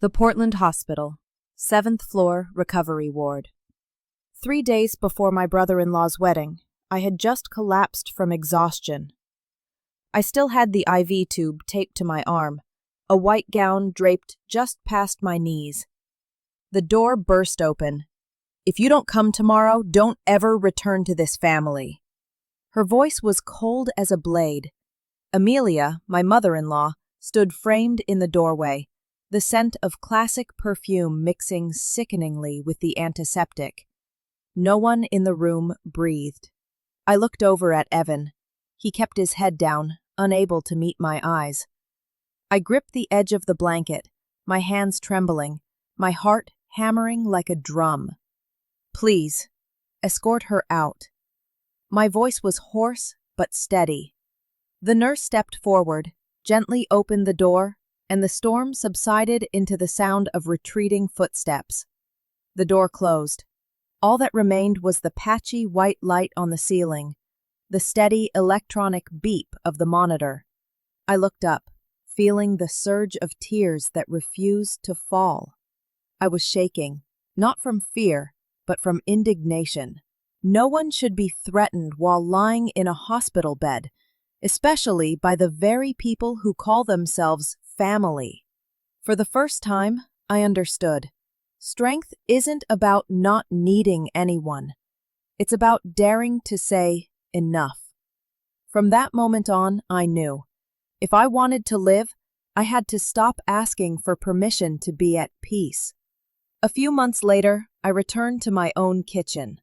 The Portland Hospital, 7th floor, recovery ward. 3 days before my brother-in-law's wedding, I had just collapsed from exhaustion. I still had the IV tube taped to my arm, a white gown draped just past my knees. The door burst open. "If you don't come tomorrow, don't ever return to this family." Her voice was cold as a blade. Amelia, my mother-in-law, stood framed in the doorway, the scent of classic perfume mixing sickeningly with the antiseptic. No one in the room breathed. I looked over at Evan. He kept his head down, unable to meet my eyes. I gripped the edge of the blanket, my hands trembling, my heart hammering like a drum. "Please, escort her out." My voice was hoarse but steady. The nurse stepped forward, gently opened the door, and the storm subsided into the sound of retreating footsteps. The door closed. All that remained was the patchy white light on the ceiling, the steady electronic beep of the monitor. I looked up, feeling the surge of tears that refused to fall. I was shaking, not from fear, but from indignation. No one should be threatened while lying in a hospital bed, especially by the very people who call themselves family. For the first time, I understood. Strength isn't about not needing anyone. It's about daring to say enough. From that moment on, I knew. If I wanted to live, I had to stop asking for permission to be at peace. A few months later, I returned to my own kitchen.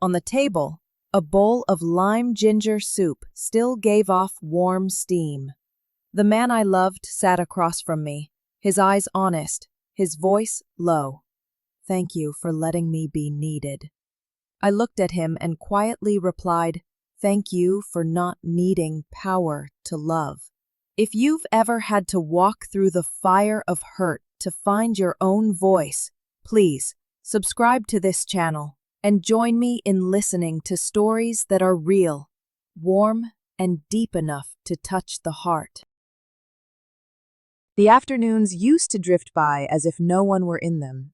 On the table, a bowl of lime ginger soup still gave off warm steam. The man I loved sat across from me, his eyes honest, his voice low. "Thank you for letting me be needed." I looked at him and quietly replied, "Thank you for not needing power to love." If you've ever had to walk through the fire of hurt to find your own voice, please subscribe to this channel and join me in listening to stories that are real, warm, and deep enough to touch the heart. The afternoons used to drift by as if no one were in them.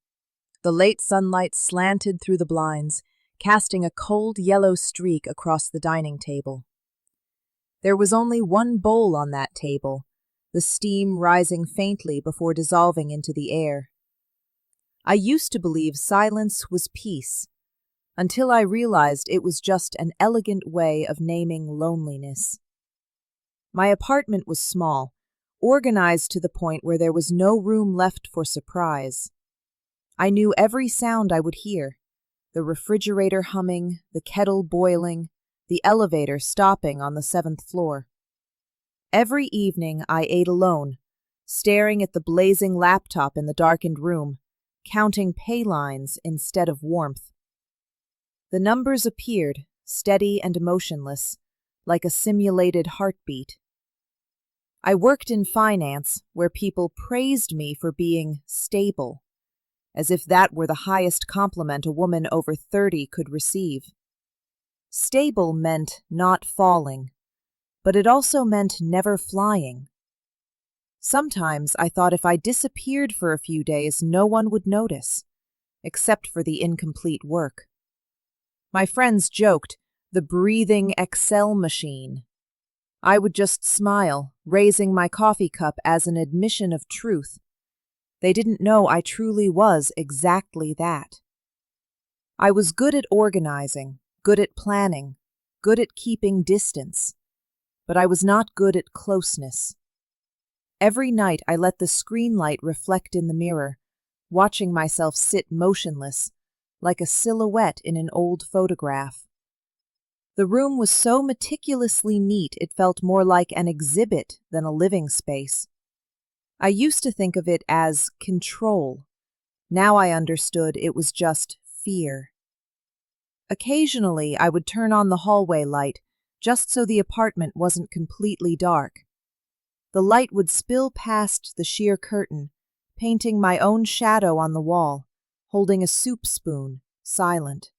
The late sunlight slanted through the blinds, casting a cold yellow streak across the dining table. There was only one bowl on that table, the steam rising faintly before dissolving into the air. I used to believe silence was peace, until I realized it was just an elegant way of naming loneliness. My apartment was small, organized to the point where there was no room left for surprise. I knew every sound I would hear: the refrigerator humming, the kettle boiling, the elevator stopping on the 7th floor. Every evening I ate alone, staring at the blazing laptop in the darkened room, counting pay lines instead of warmth. The numbers appeared, steady and motionless, like a simulated heartbeat. I worked in finance, where people praised me for being stable, as if that were the highest compliment a woman over 30 could receive. Stable meant not falling, but it also meant never flying. Sometimes I thought if I disappeared for a few days, no one would notice, except for the incomplete work. My friends joked, "the breathing Excel machine." I would just smile, raising my coffee cup as an admission of truth. They didn't know I truly was exactly that. I was good at organizing, good at planning, good at keeping distance, but I was not good at closeness. Every night I let the screen light reflect in the mirror, watching myself sit motionless, like a silhouette in an old photograph. The room was so meticulously neat it felt more like an exhibit than a living space. I used to think of it as control. Now I understood it was just fear. Occasionally I would turn on the hallway light, just so the apartment wasn't completely dark. The light would spill past the sheer curtain, painting my own shadow on the wall, holding a soup spoon, silent.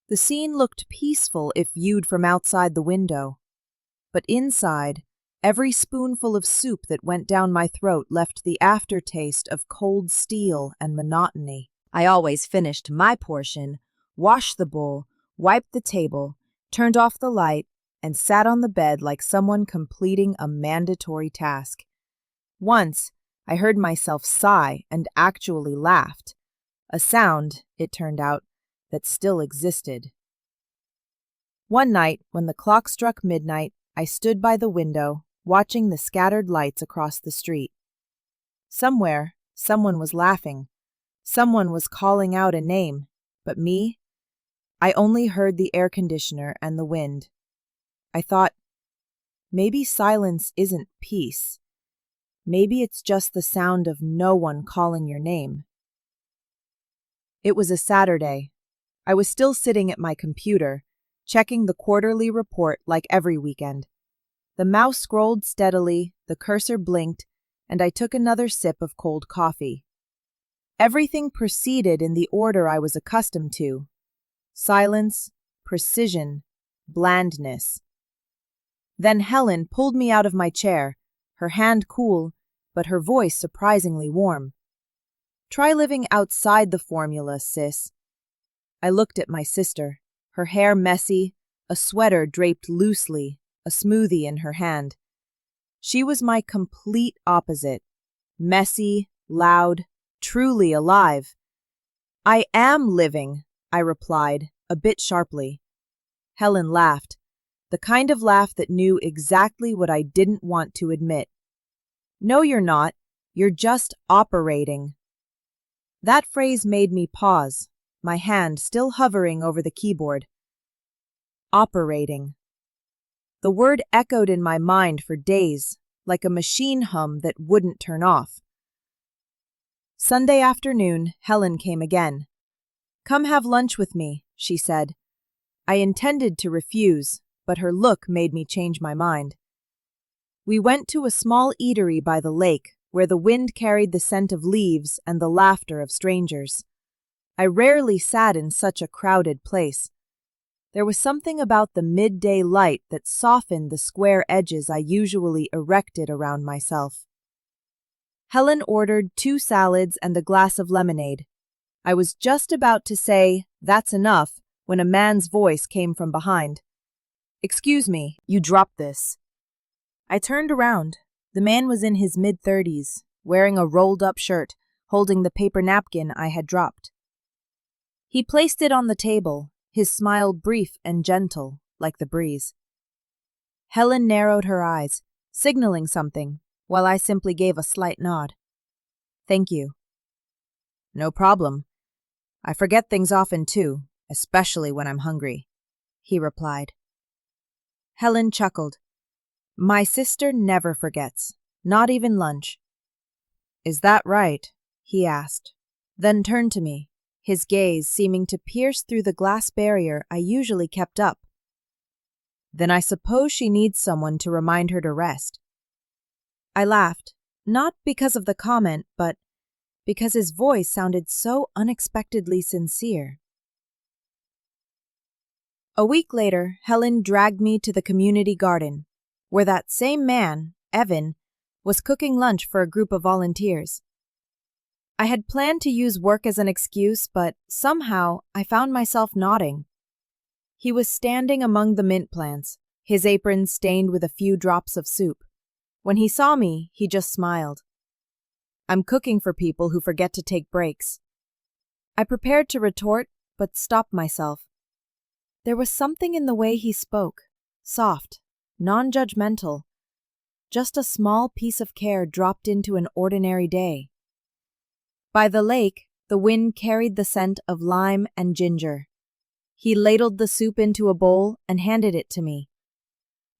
The scene looked peaceful if viewed from outside the window, but inside, Every spoonful of soup that went down my throat left the aftertaste of cold steel and monotony. I always finished my portion, washed the bowl, wiped the table, turned off the light, and sat on the bed like someone completing a mandatory task. Once, I heard myself sigh and actually laughed, a sound, it turned out, that still existed. One night, when the clock struck midnight, I stood by the window, watching the scattered lights across the street. Somewhere, someone was laughing. Someone was calling out a name, but me? I only heard the air conditioner and the wind. I thought, maybe silence isn't peace. Maybe it's just the sound of no one calling your name. It was a Saturday. I was still sitting at my computer, checking the quarterly report like every weekend. The mouse scrolled steadily, the cursor blinked, and I took another sip of cold coffee. Everything proceeded in the order I was accustomed to. Silence, precision, blandness. Then Helen pulled me out of my chair, her hand cool, but her voice surprisingly warm. Try living outside the formula, sis. I looked at my sister, her hair messy, a sweater draped loosely, a smoothie in her hand. She was my complete opposite. Messy, loud, truly alive. I am living, I replied, a bit sharply. Helen laughed, the kind of laugh that knew exactly what I didn't want to admit. No, you're not. You're just operating. That phrase made me pause, my hand still hovering over the keyboard. Operating. The word echoed in my mind for days, like a machine hum that wouldn't turn off. Sunday afternoon, Helen came again. "Come have lunch with me," she said. I intended to refuse, but her look made me change my mind. We went to a small eatery by the lake, where the wind carried the scent of leaves and the laughter of strangers. I rarely sat in such a crowded place. There was something about the midday light that softened the square edges I usually erected around myself. Helen ordered 2 salads and a glass of lemonade. I was just about to say, "That's enough," when a man's voice came from behind. "Excuse me, you dropped this." I turned around. The man was in his mid-30s, wearing a rolled-up shirt, holding the paper napkin I had dropped. He placed it on the table, his smile brief and gentle, like the breeze. Helen narrowed her eyes, signaling something, while I simply gave a slight nod. "Thank you." "No problem. I forget things often, too, especially when I'm hungry," he replied. Helen chuckled. "My sister never forgets, not even lunch." "Is that right?" he asked, then turned to me, his gaze seeming to pierce through the glass barrier I usually kept up. "Then I suppose she needs someone to remind her to rest." I laughed, not because of the comment, but because his voice sounded so unexpectedly sincere. A week later, Helen dragged me to the community garden, where that same man, Evan, was cooking lunch for a group of volunteers. I had planned to use work as an excuse, but somehow I found myself nodding. He was standing among the mint plants, his apron stained with a few drops of soup. When he saw me, he just smiled. "I'm cooking for people who forget to take breaks." I prepared to retort, but stopped myself. There was something in the way he spoke, soft, non-judgmental, just a small piece of care dropped into an ordinary day. By the lake, the wind carried the scent of lime and ginger. He ladled the soup into a bowl and handed it to me.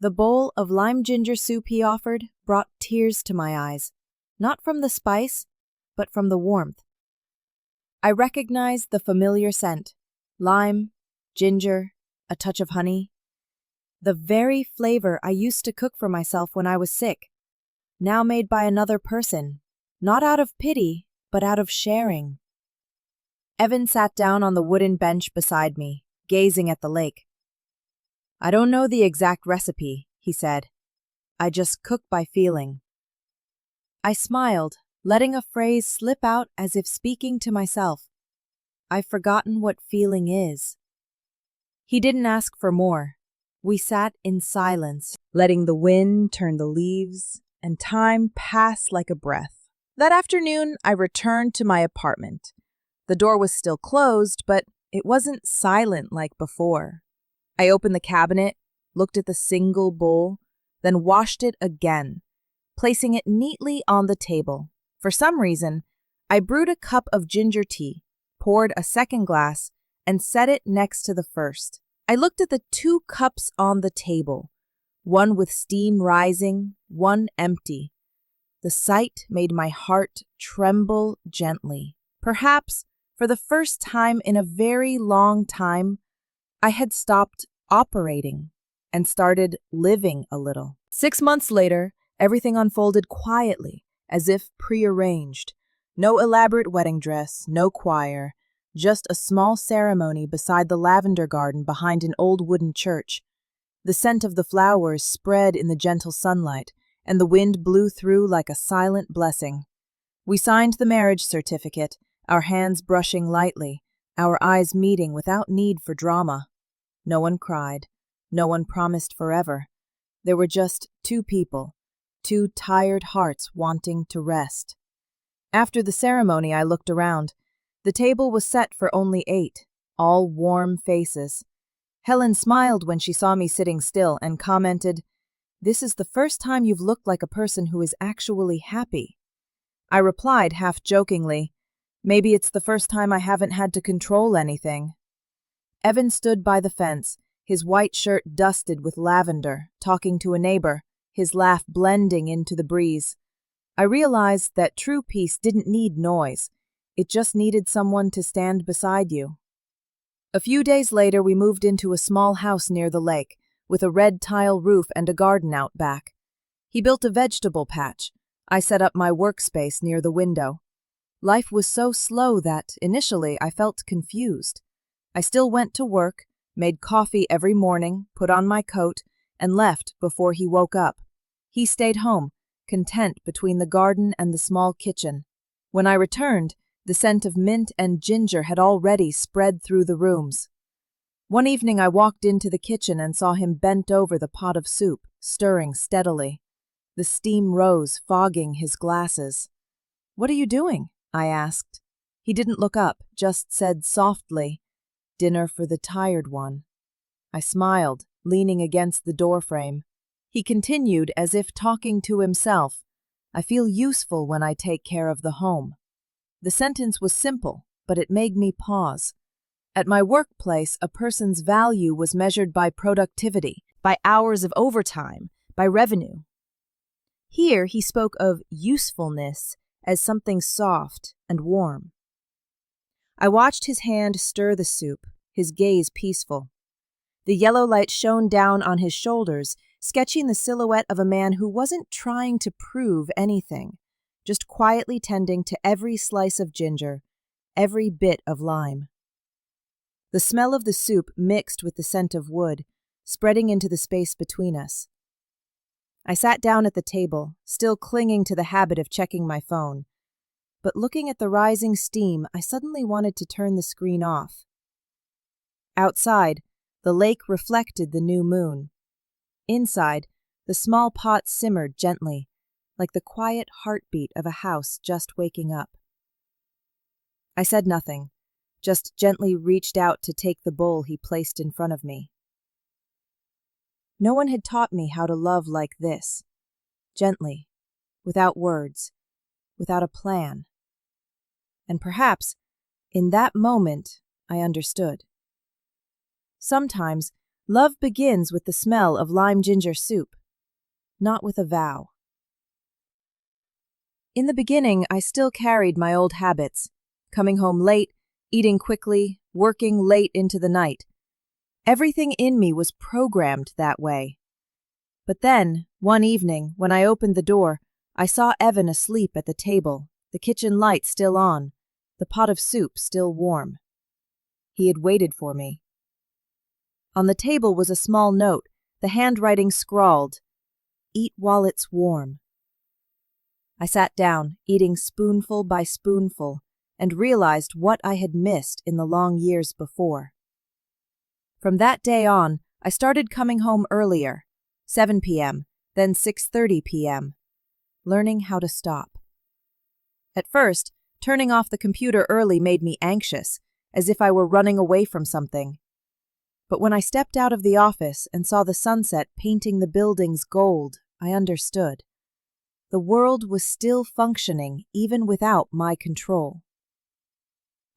The bowl of lime ginger soup he offered brought tears to my eyes, not from the spice, but from the warmth. I recognized the familiar scent, lime, ginger, a touch of honey. The very flavor I used to cook for myself when I was sick, now made by another person, not out of pity, but out of sharing. Evan sat down on the wooden bench beside me, gazing at the lake. "I don't know the exact recipe," he said. I just cook by feeling." I smiled, letting a phrase slip out as if speaking to myself. "I've forgotten what feeling is." He didn't ask for more. We sat in silence, letting the wind turn the leaves and time pass like a breath. That afternoon, I returned to my apartment. The door was still closed, but it wasn't silent like before. I opened the cabinet, looked at the single bowl, then washed it again, placing it neatly on the table. For some reason, I brewed a cup of ginger tea, poured a second glass, and set it next to the first. I looked at the 2 cups on the table, one with steam rising, one empty. The sight made my heart tremble gently. Perhaps, for the first time in a very long time, I had stopped operating and started living a little. 6 months later, everything unfolded quietly, as if prearranged. No elaborate wedding dress, no choir, just a small ceremony beside the lavender garden behind an old wooden church. The scent of the flowers spread in the gentle sunlight, and the wind blew through like a silent blessing. We signed the marriage certificate, our hands brushing lightly, our eyes meeting without need for drama. No one cried. No one promised forever. There were just 2 people, 2 tired hearts wanting to rest. After the ceremony, I looked around. The table was set for only 8, all warm faces. Helen smiled when she saw me sitting still and commented, "This is the first time you've looked like a person who is actually happy." I replied half jokingly, "Maybe it's the first time I haven't had to control anything." Evan stood by the fence, his white shirt dusted with lavender, talking to a neighbor, his laugh blending into the breeze. I realized that true peace didn't need noise. It just needed someone to stand beside you. A few days later, we moved into a small house near the lake, with a red tile roof and a garden out back. He built a vegetable patch. I set up my workspace near the window. Life was so slow that, initially, I felt confused. I still went to work, made coffee every morning, put on my coat, and left before he woke up. He stayed home, content between the garden and the small kitchen. When I returned, the scent of mint and ginger had already spread through the rooms. One evening I walked into the kitchen and saw him bent over the pot of soup, stirring steadily. The steam rose, fogging his glasses. "What are you doing?" I asked. He didn't look up, just said softly, "Dinner for the tired one." I smiled, leaning against the doorframe. He continued as if talking to himself, "I feel useful when I take care of the home." The sentence was simple, but it made me pause. At my workplace, a person's value was measured by productivity, by hours of overtime, by revenue. Here he spoke of usefulness as something soft and warm. I watched his hand stir the soup, his gaze peaceful. The yellow light shone down on his shoulders, sketching the silhouette of a man who wasn't trying to prove anything, just quietly tending to every slice of ginger, every bit of lime. The smell of the soup mixed with the scent of wood, spreading into the space between us. I sat down at the table, still clinging to the habit of checking my phone. But looking at the rising steam, I suddenly wanted to turn the screen off. Outside, the lake reflected the new moon. Inside, the small pot simmered gently, like the quiet heartbeat of a house just waking up. I said nothing, just gently reached out to take the bowl he placed in front of me. No one had taught me how to love like this, gently, without words, without a plan. And perhaps, in that moment, I understood. Sometimes, love begins with the smell of lime ginger soup, not with a vow. In the beginning, I still carried my old habits, coming home late, eating quickly, working late into the night. Everything in me was programmed that way. But then, one evening, when I opened the door, I saw Evan asleep at the table, the kitchen light still on, the pot of soup still warm. He had waited for me. On the table was a small note, the handwriting scrawled, Eat while it's warm. I sat down, eating spoonful by spoonful, and realized what I had missed in the long years before. From that day on, I started coming home earlier, 7 p.m., then 6:30 p.m., learning how to stop. At first, turning off the computer early made me anxious, as if I were running away from something. But when I stepped out of the office and saw the sunset painting the buildings gold, I understood. The world was still functioning even without my control.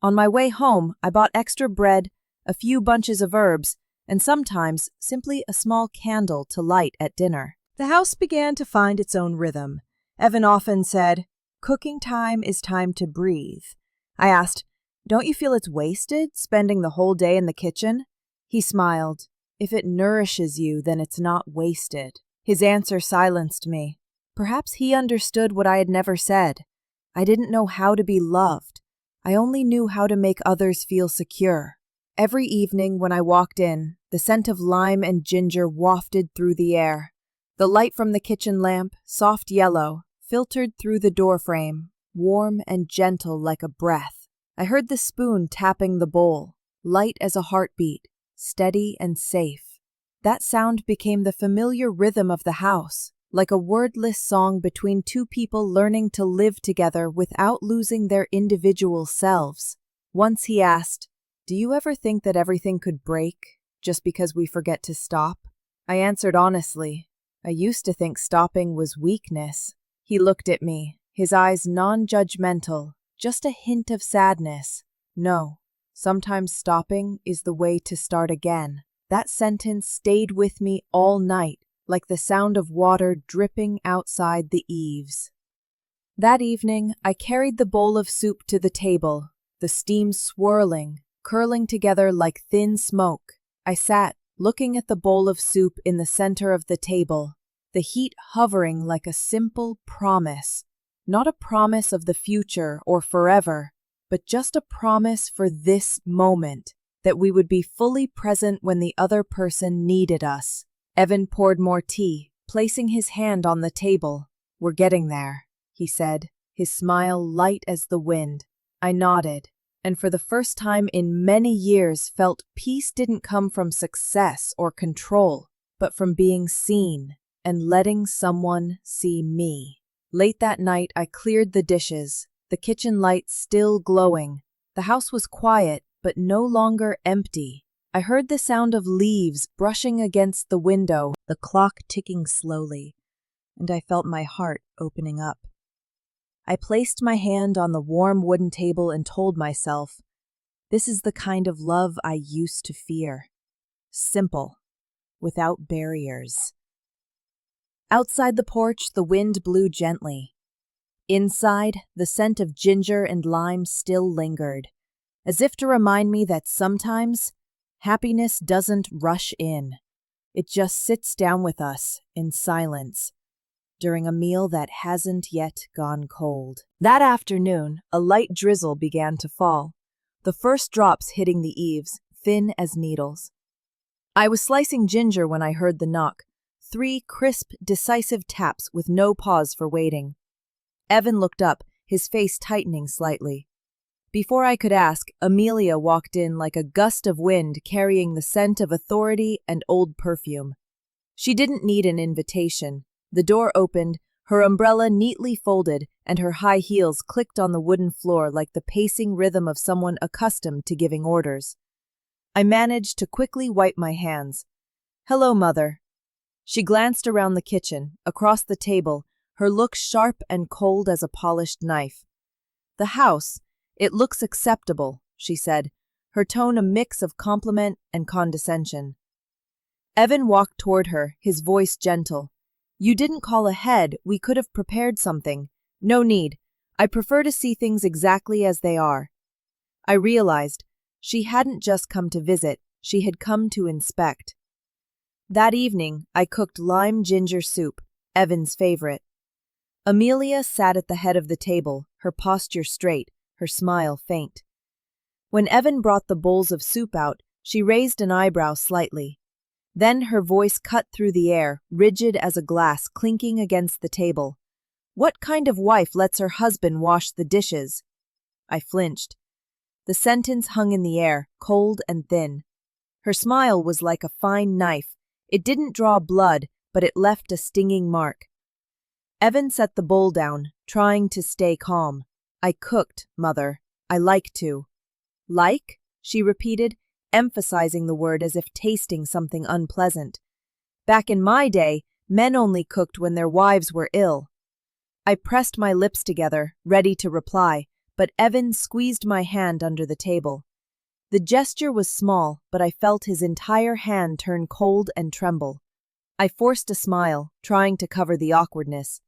On my way home, I bought extra bread, a few bunches of herbs, and sometimes simply a small candle to light at dinner. The house began to find its own rhythm. Evan often said, "Cooking time is time to breathe." I asked, "Don't you feel it's wasted, spending the whole day in the kitchen?" He smiled. "If it nourishes you, then it's not wasted." His answer silenced me. Perhaps he understood what I had never said. I didn't know how to be loved. I only knew how to make others feel secure. Every evening when I walked in, the scent of lime and ginger wafted through the air. The light from the kitchen lamp, soft yellow, filtered through the doorframe, warm and gentle like a breath. I heard the spoon tapping the bowl, light as a heartbeat, steady and safe. That sound became the familiar rhythm of the house, like a wordless song between two people learning to live together without losing their individual selves. Once he asked, "Do you ever think that everything could break just because we forget to stop?" I answered honestly, I used to think stopping was weakness. He looked at me, his eyes non-judgmental, just a hint of sadness. "No, sometimes stopping is the way to start again." That sentence stayed with me all night, like the sound of water dripping outside the eaves. That evening, I carried the bowl of soup to the table, the steam swirling, curling together like thin smoke. I sat, looking at the bowl of soup in the center of the table, the heat hovering like a simple promise. Not a promise of the future or forever, but just a promise for this moment, that we would be fully present when the other person needed us. Evan poured more tea, placing his hand on the table. "We're getting there," he said, his smile light as the wind. I nodded, and for the first time in many years felt peace didn't come from success or control, but from being seen and letting someone see me. Late that night, I cleared the dishes, the kitchen lights still glowing. The house was quiet, but no longer empty. I heard the sound of leaves brushing against the window, the clock ticking slowly, and I felt my heart opening up. I placed my hand on the warm wooden table and told myself, this is the kind of love I used to fear. Simple, without barriers. Outside the porch, the wind blew gently. Inside, the scent of ginger and lime still lingered, as if to remind me that sometimes happiness doesn't rush in. It just sits down with us in silence during a meal that hasn't yet gone cold. That afternoon, a light drizzle began to fall, the first drops hitting the eaves, thin as needles. I was slicing ginger when I heard the knock, 3 crisp, decisive taps with no pause for waiting. Evan looked up, his face tightening slightly. Before I could ask, Amelia walked in like a gust of wind carrying the scent of authority and old perfume. She didn't need an invitation. The door opened, her umbrella neatly folded, and her high heels clicked on the wooden floor like the pacing rhythm of someone accustomed to giving orders. I managed to quickly wipe my hands. "Hello, Mother." She glanced around the kitchen, across the table, her look sharp and cold as a polished knife. "The house, it looks acceptable," she said, her tone a mix of compliment and condescension. Evan walked toward her, his voice gentle. "You didn't call ahead, we could have prepared something. No need. I prefer to see things exactly as they are." I realized she hadn't just come to visit, she had come to inspect. That evening, I cooked lime ginger soup, Evan's favorite. Amelia sat at the head of the table, her posture straight, her smile faint. When Evan brought the bowls of soup out, she raised an eyebrow slightly. Then her voice cut through the air, rigid as a glass clinking against the table. "What kind of wife lets her husband wash the dishes?" I flinched. The sentence hung in the air, cold and thin. Her smile was like a fine knife. It didn't draw blood, but it left a stinging mark. Evan set the bowl down, trying to stay calm. "I cooked, Mother. I like to." "Like?" she repeated, emphasizing the word as if tasting something unpleasant. "Back in my day, men only cooked when their wives were ill." I pressed my lips together, ready to reply, but Evan squeezed my hand under the table. The gesture was small, but I felt his entire hand turn cold and tremble. I forced a smile, trying to cover the awkwardness.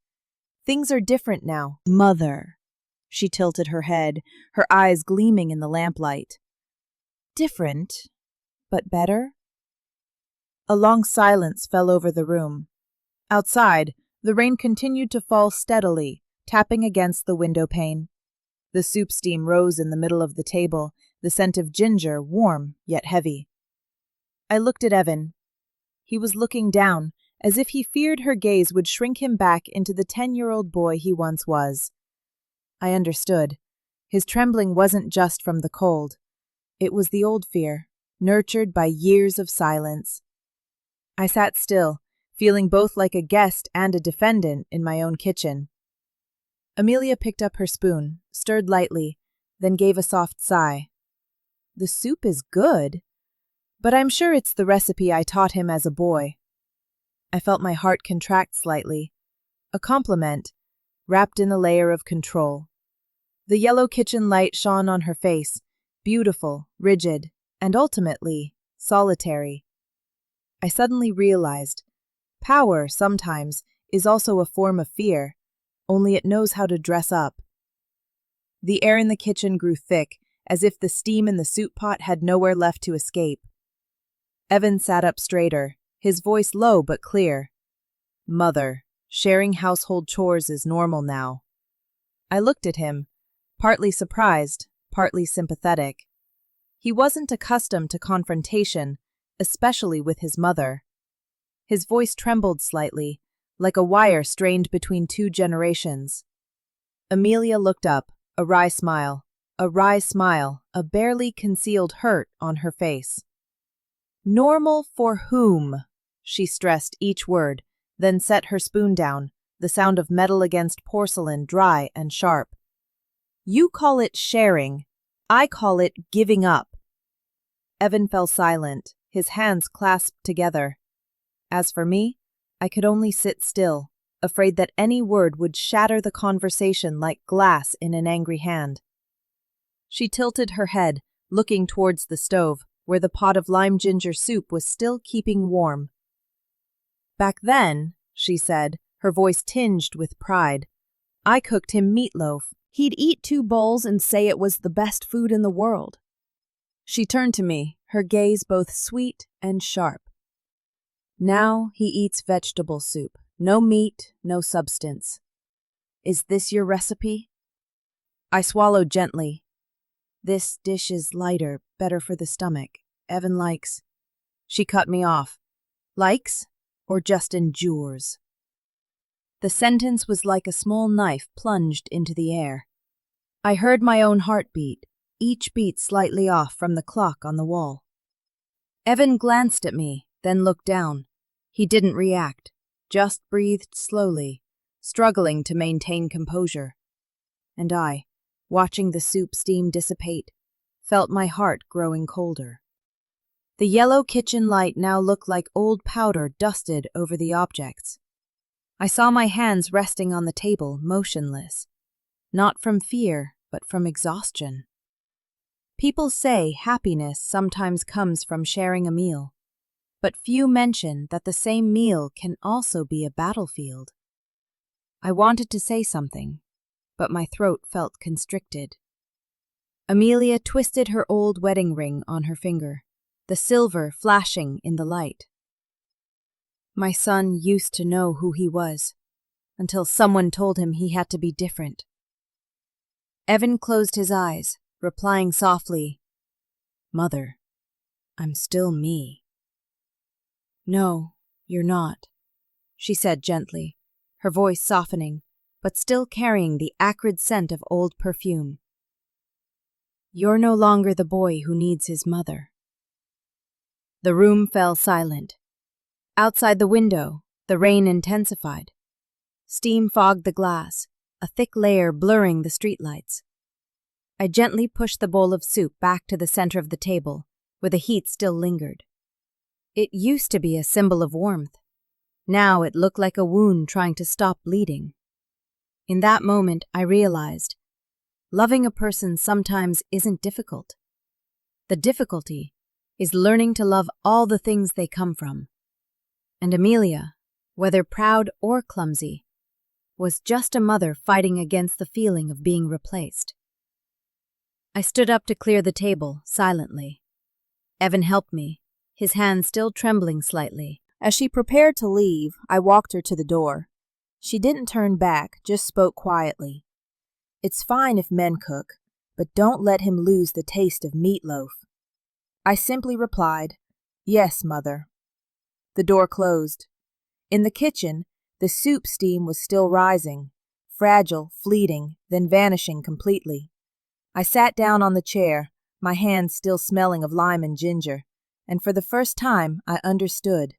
"Things are different now, Mother." She tilted her head, her eyes gleaming in the lamplight. "Different, but better?" A long silence fell over the room. Outside, the rain continued to fall steadily, tapping against the window pane. The soup steam rose in the middle of the table, the scent of ginger warm yet heavy. I looked at Evan. He was looking down, as if he feared her gaze would shrink him back into the 10-year-old boy he once was. I understood. His trembling wasn't just from the cold. It was the old fear, nurtured by years of silence. I sat still, feeling both like a guest and a defendant in my own kitchen. Amelia picked up her spoon, stirred lightly, then gave a soft sigh. "The soup is good, but I'm sure it's the recipe I taught him as a boy." I felt my heart contract slightly. A compliment, wrapped in a layer of control. The yellow kitchen light shone on her face, beautiful, rigid, and ultimately solitary. I suddenly realized, power, sometimes, is also a form of fear, only it knows how to dress up. The air in the kitchen grew thick, as if the steam in the soup pot had nowhere left to escape. Evan sat up straighter, his voice low but clear. "Mother, sharing household chores is normal now." I looked at him, partly surprised, partly sympathetic. He wasn't accustomed to confrontation, especially with his mother. His voice trembled slightly, like a wire strained between two generations. Amelia looked up, a wry smile, a barely concealed hurt on her face. "Normal for whom?" She stressed each word, then set her spoon down, the sound of metal against porcelain dry and sharp. "You call it sharing. I call it giving up." Evan fell silent, his hands clasped together. As for me, I could only sit still, afraid that any word would shatter the conversation like glass in an angry hand. She tilted her head, looking towards the stove, where the pot of lime ginger soup was still keeping warm. "Back then," she said, her voice tinged with pride, "I cooked him meatloaf. He'd eat 2 bowls and say it was the best food in the world." She turned to me, her gaze both sweet and sharp. "Now he eats vegetable soup. No meat, no substance. Is this your recipe?" I swallowed gently. "This dish is lighter, better for the stomach. Evan likes." She cut me off. "Likes? Or just endures?" The sentence was like a small knife plunged into the air. I heard my own heartbeat, each beat slightly off from the clock on the wall. Evan glanced at me, then looked down. He didn't react, just breathed slowly, struggling to maintain composure. And I, watching the soup steam dissipate, felt my heart growing colder. The yellow kitchen light now looked like old powder dusted over the objects. I saw my hands resting on the table, motionless, not from fear, but from exhaustion. People say happiness sometimes comes from sharing a meal, but few mention that the same meal can also be a battlefield. I wanted to say something, but my throat felt constricted. Amelia twisted her old wedding ring on her finger, the silver flashing in the light. "My son used to know who he was, until someone told him he had to be different." Evan closed his eyes, replying softly, "Mother, I'm still me." No, you're not, she said gently, her voice softening, but still carrying the acrid scent of old perfume. You're no longer the boy who needs his mother. The room fell silent. Outside the window, the rain intensified. Steam fogged the glass, a thick layer blurring the streetlights. I gently pushed the bowl of soup back to the center of the table, where the heat still lingered. It used to be a symbol of warmth. Now it looked like a wound trying to stop bleeding. In that moment, I realized, loving a person sometimes isn't difficult. The difficulty is learning to love all the things they come from. And Amelia, whether proud or clumsy, was just a mother fighting against the feeling of being replaced. I stood up to clear the table, silently. Evan helped me, his hand still trembling slightly. As she prepared to leave, I walked her to the door. She didn't turn back, just spoke quietly. It's fine if men cook, but don't let him lose the taste of meatloaf. I simply replied, Yes, Mother. The door closed. In the kitchen, the soup steam was still rising, fragile, fleeting, then vanishing completely. I sat down on the chair, my hands still smelling of lime and ginger, and for the first time I understood.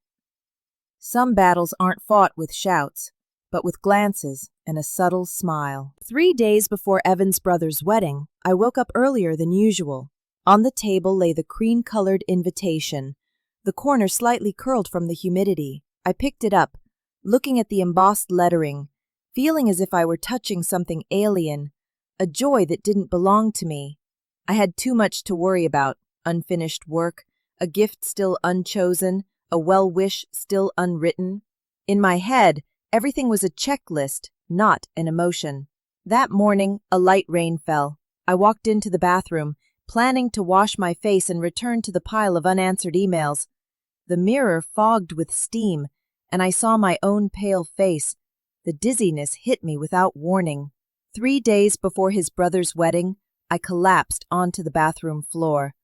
Some battles aren't fought with shouts, but with glances and a subtle smile. 3 days before Evan's brother's wedding, I woke up earlier than usual. On the table lay the cream-colored invitation, the corner slightly curled from the humidity. I picked it up, looking at the embossed lettering, feeling as if I were touching something alien, a joy that didn't belong to me. I had too much to worry about, unfinished work, a gift still unchosen, a well-wish still unwritten. In my head, everything was a checklist, not an emotion. That morning, a light rain fell. I walked into the bathroom, planning to wash my face and return to the pile of unanswered emails. The mirror fogged with steam, and I saw my own pale face. The dizziness hit me without warning. 3 days before his brother's wedding, I collapsed onto the bathroom floor.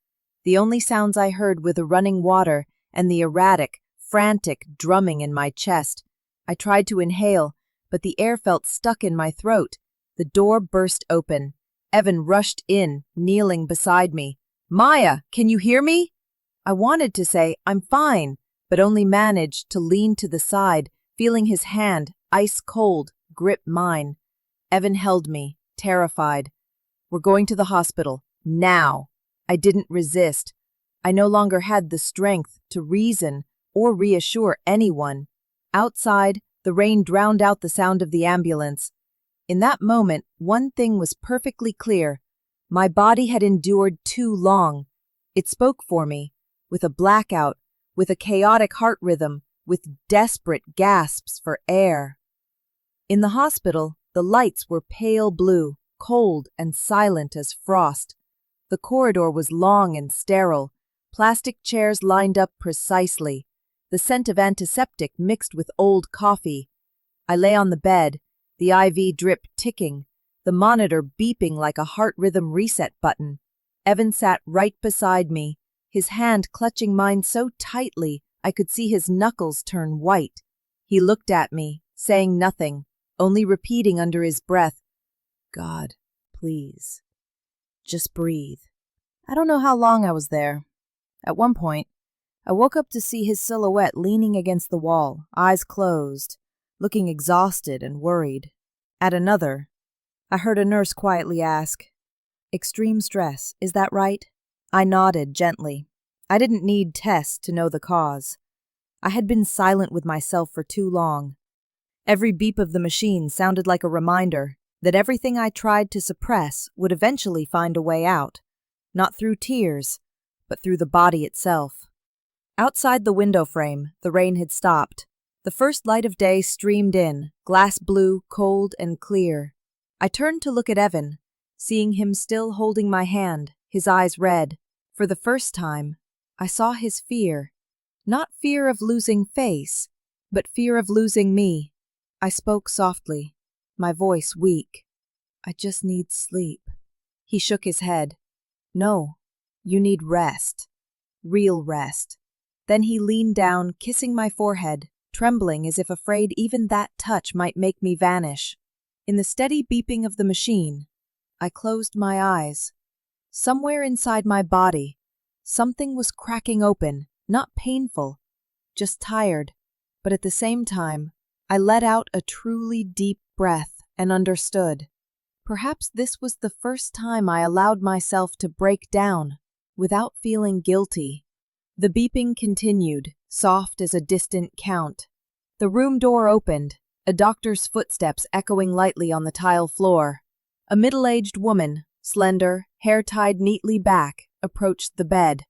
The only sounds I heard were the running water and the erratic, frantic drumming in my chest. I tried to inhale, but the air felt stuck in my throat. The door burst open. Evan rushed in, kneeling beside me. Maya, can you hear me? I wanted to say, I'm fine, but only managed to lean to the side, feeling his hand, ice cold, grip mine. Evan held me, terrified. We're going to the hospital, now. I didn't resist. I no longer had the strength to reason or reassure anyone. Outside, the rain drowned out the sound of the ambulance. In that moment, one thing was perfectly clear. My body had endured too long. It spoke for me, with a blackout, with a chaotic heart rhythm, with desperate gasps for air. In the hospital, the lights were pale blue, cold and silent as frost. The corridor was long and sterile, plastic chairs lined up precisely, the scent of antiseptic mixed with old coffee. I lay on the bed, the IV drip ticking, the monitor beeping like a heart rhythm reset button. Evan sat right beside me, his hand clutching mine so tightly I could see his knuckles turn white. He looked at me, saying nothing, only repeating under his breath, God, please, just breathe. I don't know how long I was there. At one point, I woke up to see his silhouette leaning against the wall, eyes closed, looking exhausted and worried. At another, I heard a nurse quietly ask, Extreme stress, is that right? I nodded gently. I didn't need tests to know the cause. I had been silent with myself for too long. Every beep of the machine sounded like a reminder that everything I tried to suppress would eventually find a way out, not through tears, but through the body itself. Outside the window frame, the rain had stopped. The first light of day streamed in, glass blue, cold and clear. I turned to look at Evan, seeing him still holding my hand, his eyes red. For the first time, I saw his fear. Not fear of losing face, but fear of losing me. I spoke softly, my voice weak. I just need sleep. He shook his head. No, you need rest. Real rest. Then he leaned down, kissing my forehead, trembling as if afraid even that touch might make me vanish. In the steady beeping of the machine, I closed my eyes. Somewhere inside my body, something was cracking open, not painful, just tired. But at the same time, I let out a truly deep breath and understood. Perhaps this was the first time I allowed myself to break down without feeling guilty. The beeping continued, soft as a distant count. The room door opened, a doctor's footsteps echoing lightly on the tile floor. A middle-aged woman, slender, hair tied neatly back, approached the bed.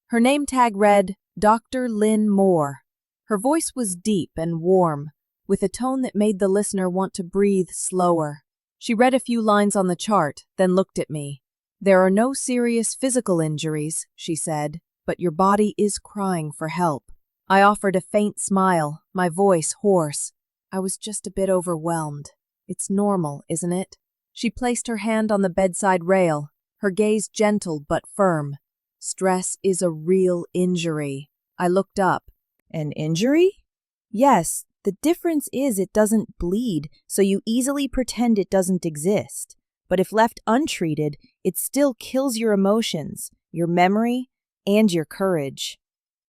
Her name tag read, Dr. Lynn Moore. Her voice was deep and warm, with a tone that made the listener want to breathe slower. She read a few lines on the chart, then looked at me. "There are no serious physical injuries," she said, "but your body is crying for help." I offered a faint smile, my voice hoarse. I was just a bit overwhelmed. "It's normal, isn't it?" She placed her hand on the bedside rail, her gaze gentle but firm. "Stress is a real injury." I looked up. "An injury?" "Yes, the difference is it doesn't bleed, so you easily pretend it doesn't exist. But if left untreated, it still kills your emotions, your memory, and your courage."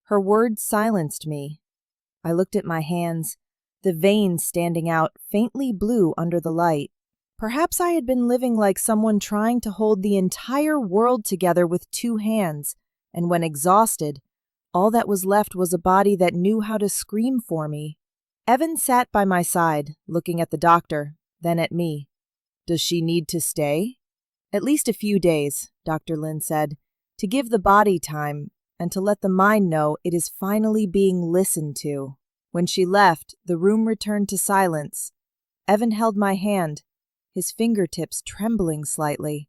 Her words silenced me. I looked at my hands, the veins standing out faintly blue under the light. Perhaps I had been living like someone trying to hold the entire world together with two hands, and when exhausted, all that was left was a body that knew how to scream for me. Evan sat by my side, looking at the doctor, then at me. "Does she need to stay?" "At least a few days," Dr. Lynn said, "to give the body time and to let the mind know it is finally being listened to." When she left, the room returned to silence. Evan held my hand, his fingertips trembling slightly.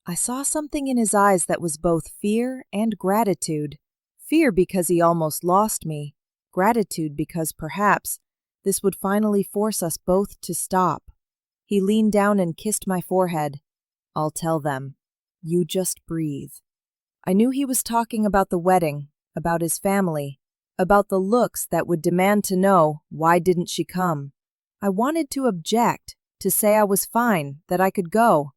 I saw something in his eyes that was both fear and gratitude. Fear because he almost lost me, gratitude because perhaps this would finally force us both to stop. He leaned down and kissed my forehead. "I'll tell them. You just breathe." I knew he was talking about the wedding, about his family, about the looks that would demand to know, why didn't she come? I wanted to object, to say I was fine, that I could go.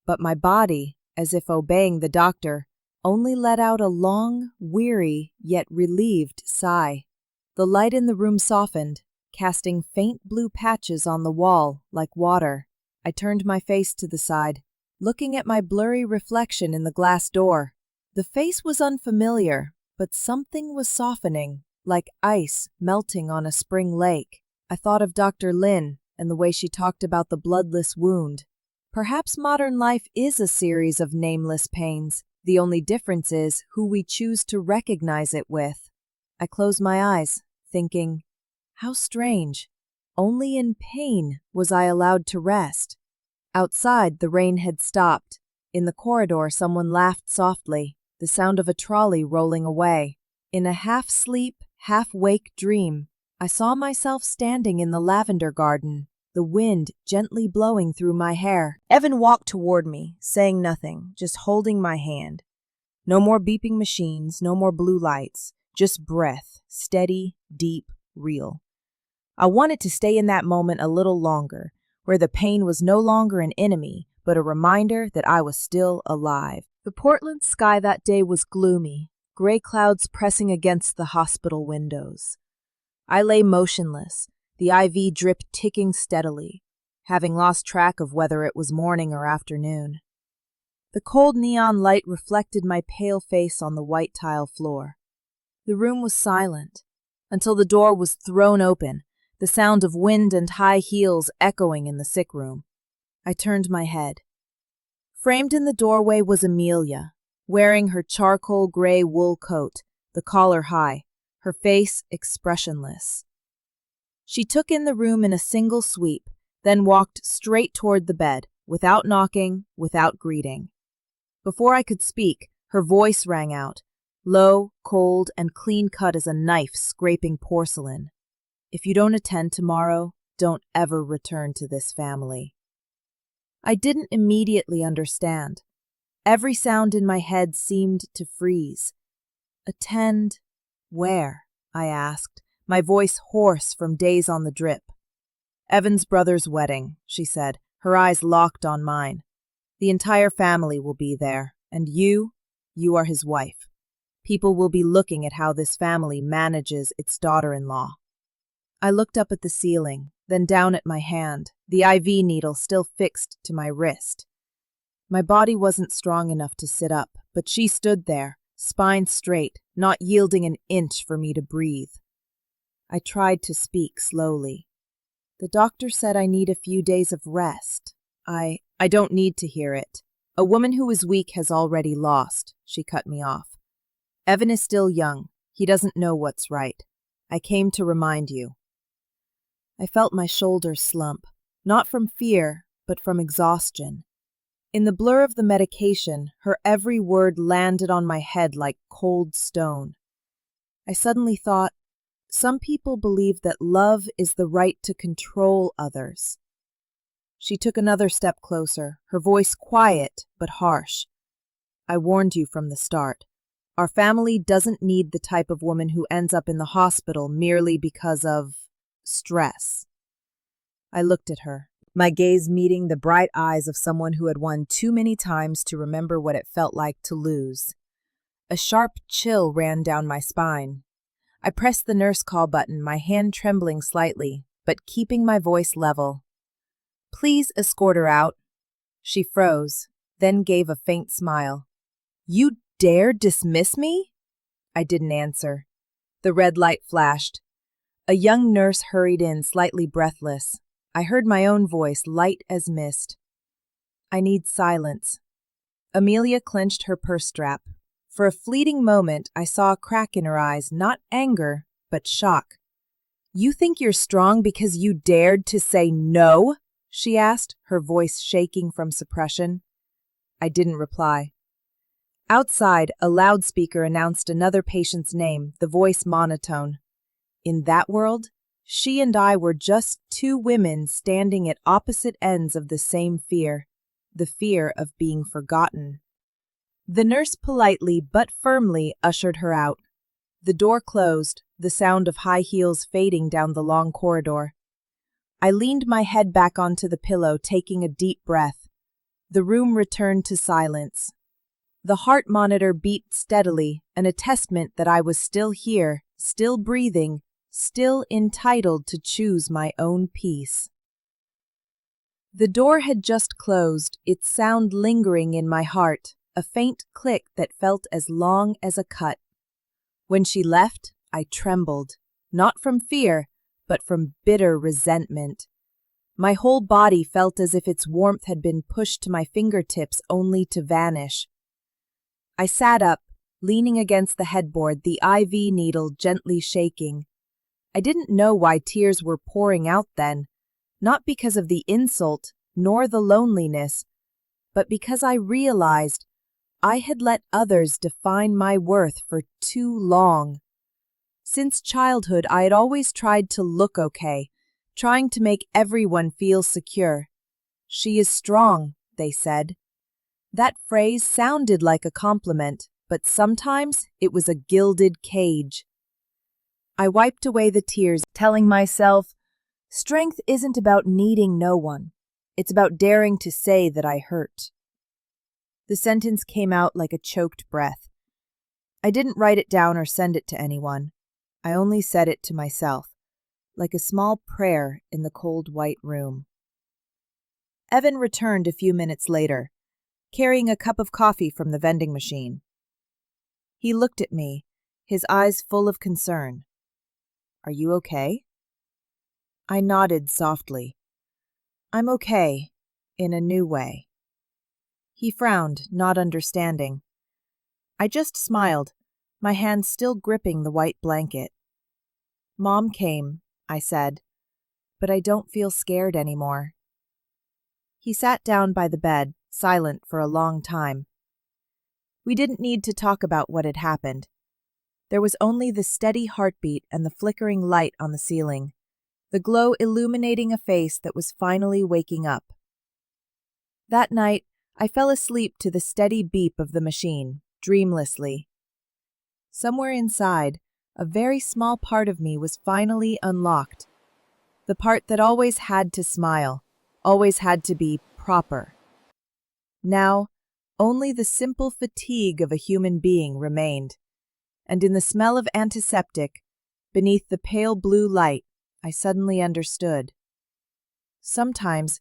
But my body, as if obeying the doctor, only let out a long, weary, yet relieved sigh. The light in the room softened, casting faint blue patches on the wall like water. I turned my face to the side, looking at my blurry reflection in the glass door. The face was unfamiliar, but something was softening, like ice melting on a spring lake. I thought of Dr. Lynn and the way she talked about the bloodless wound. Perhaps modern life is a series of nameless pains. The only difference is who we choose to recognize it with. I closed my eyes, thinking, how strange. Only in pain was I allowed to rest. Outside, the rain had stopped. In the corridor, someone laughed softly, the sound of a trolley rolling away. In a half-sleep, half-wake dream, I saw myself standing in the lavender garden, the wind gently blowing through my hair. Evan walked toward me, saying nothing, just holding my hand. No more beeping machines, no more blue lights, just breath, steady, deep, real. I wanted to stay in that moment a little longer, where the pain was no longer an enemy, but a reminder that I was still alive. The Portland sky that day was gloomy, gray clouds pressing against the hospital windows. I lay motionless, the IV drip ticking steadily, having lost track of whether it was morning or afternoon. The cold neon light reflected my pale face on the white tile floor. The room was silent, until the door was thrown open, the sound of wind and high heels echoing in the sick room. I turned my head. Framed in the doorway was Amelia, wearing her charcoal gray wool coat, the collar high, her face expressionless. She took in the room in a single sweep, then walked straight toward the bed, without knocking, without greeting. Before I could speak, her voice rang out, low, cold, and clean-cut as a knife scraping porcelain. "If you don't attend tomorrow, don't ever return to this family." I didn't immediately understand. Every sound in my head seemed to freeze. Attend, Where? I asked, my voice hoarse from days on the drip. Evan's brother's wedding, she said, her eyes locked on mine. The entire family will be there, and you are his wife. People will be looking at how this family manages its daughter-in-law. I looked up at the ceiling, then down at my hand, the IV needle still fixed to my wrist. My body wasn't strong enough to sit up, but she stood there, spine straight, not yielding an inch for me to breathe. I tried to speak slowly. The doctor said I need a few days of rest. I don't need to hear it. A woman who is weak has already lost, she cut me off. Evan is still young. He doesn't know what's right. I came to remind you. I felt my shoulders slump, not from fear, but from exhaustion. In the blur of the medication, her every word landed on my head like cold stone. I suddenly thought, some people believe that love is the right to control others. She took another step closer, her voice quiet but harsh. I warned you from the start. Our family doesn't need the type of woman who ends up in the hospital merely because of stress. I looked at her, my gaze meeting the bright eyes of someone who had won too many times to remember what it felt like to lose. A sharp chill ran down my spine. I pressed the nurse call button, my hand trembling slightly, but keeping my voice level. Please escort her out. She froze, then gave a faint smile. You dare dismiss me? I didn't answer. The red light flashed. A young nurse hurried in, slightly breathless. I heard my own voice, light as mist. I need silence. Amelia clenched her purse strap. For a fleeting moment, I saw a crack in her eyes, not anger, but shock. You think you're strong because you dared to say no? She asked, her voice shaking from suppression. I didn't reply. Outside, a loudspeaker announced another patient's name, the voice monotone. In that world, she and I were just two women standing at opposite ends of the same fear, the fear of being forgotten. The nurse politely but firmly ushered her out. The door closed, the sound of high heels fading down the long corridor. I leaned my head back onto the pillow, taking a deep breath. The room returned to silence. The heart monitor beat steadily, an attestament that I was still here, still breathing, still entitled to choose my own peace. The door had just closed, its sound lingering in my heart, a faint click that felt as long as a cut. When she left, I trembled, not from fear, but from bitter resentment. My whole body felt as if its warmth had been pushed to my fingertips only to vanish. I sat up, leaning against the headboard, the IV needle gently shaking. I didn't know why tears were pouring out then, not because of the insult nor the loneliness, but because I realized I had let others define my worth for too long. Since childhood, I had always tried to look okay, trying to make everyone feel secure. She is strong, they said. That phrase sounded like a compliment, but sometimes it was a gilded cage. I wiped away the tears, telling myself, strength isn't about needing no one. It's about daring to say that I hurt. The sentence came out like a choked breath. I didn't write it down or send it to anyone. I only said it to myself, like a small prayer in the cold white room. Evan returned a few minutes later, carrying a cup of coffee from the vending machine. He looked at me, his eyes full of concern. Are you okay? I nodded softly. I'm okay, in a new way. He frowned, not understanding. I just smiled, my hand still gripping the white blanket. Mom came, I said, but I don't feel scared anymore. He sat down by the bed, silent for a long time. We didn't need to talk about what had happened. There was only the steady heartbeat and the flickering light on the ceiling, the glow illuminating a face that was finally waking up. That night, I fell asleep to the steady beep of the machine, dreamlessly. Somewhere inside, A very small part of me was finally unlocked. The part that always had to smile, always had to be proper. Now, only the simple fatigue of a human being remained, and in the smell of antiseptic, beneath the pale blue light, I suddenly understood. Sometimes,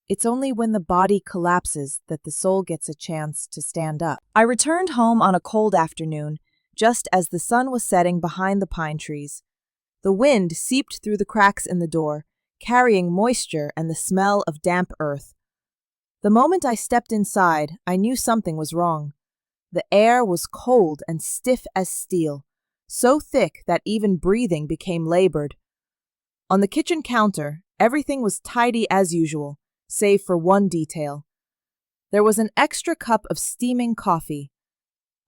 it's only when the body collapses that the soul gets a chance to stand up. I returned home on a cold afternoon, just as the sun was setting behind the pine trees. The wind seeped through the cracks in the door, carrying moisture and the smell of damp earth. The moment I stepped inside, I knew something was wrong. The air was cold and stiff as steel, so thick that even breathing became labored. On the kitchen counter, everything was tidy as usual, save for one detail. There was an extra cup of steaming coffee.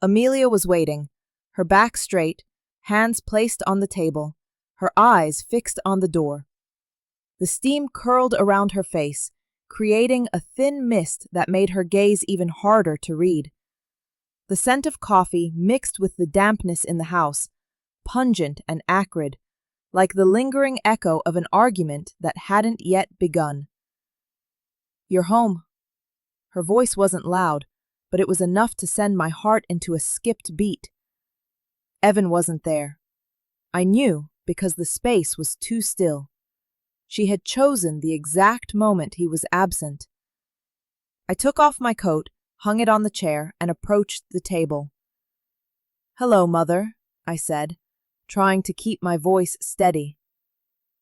Amelia was waiting, her back straight, hands placed on the table, her eyes fixed on the door. The steam curled around her face, creating a thin mist that made her gaze even harder to read. The scent of coffee mixed with the dampness in the house, pungent and acrid, like the lingering echo of an argument that hadn't yet begun. "You're home." Her voice wasn't loud, but it was enough to send my heart into a skipped beat. Evan wasn't there. I knew because the space was too still. She had chosen the exact moment he was absent. I took off my coat, hung it on the chair, and approached the table. "Hello, Mother," I said, trying to keep my voice steady.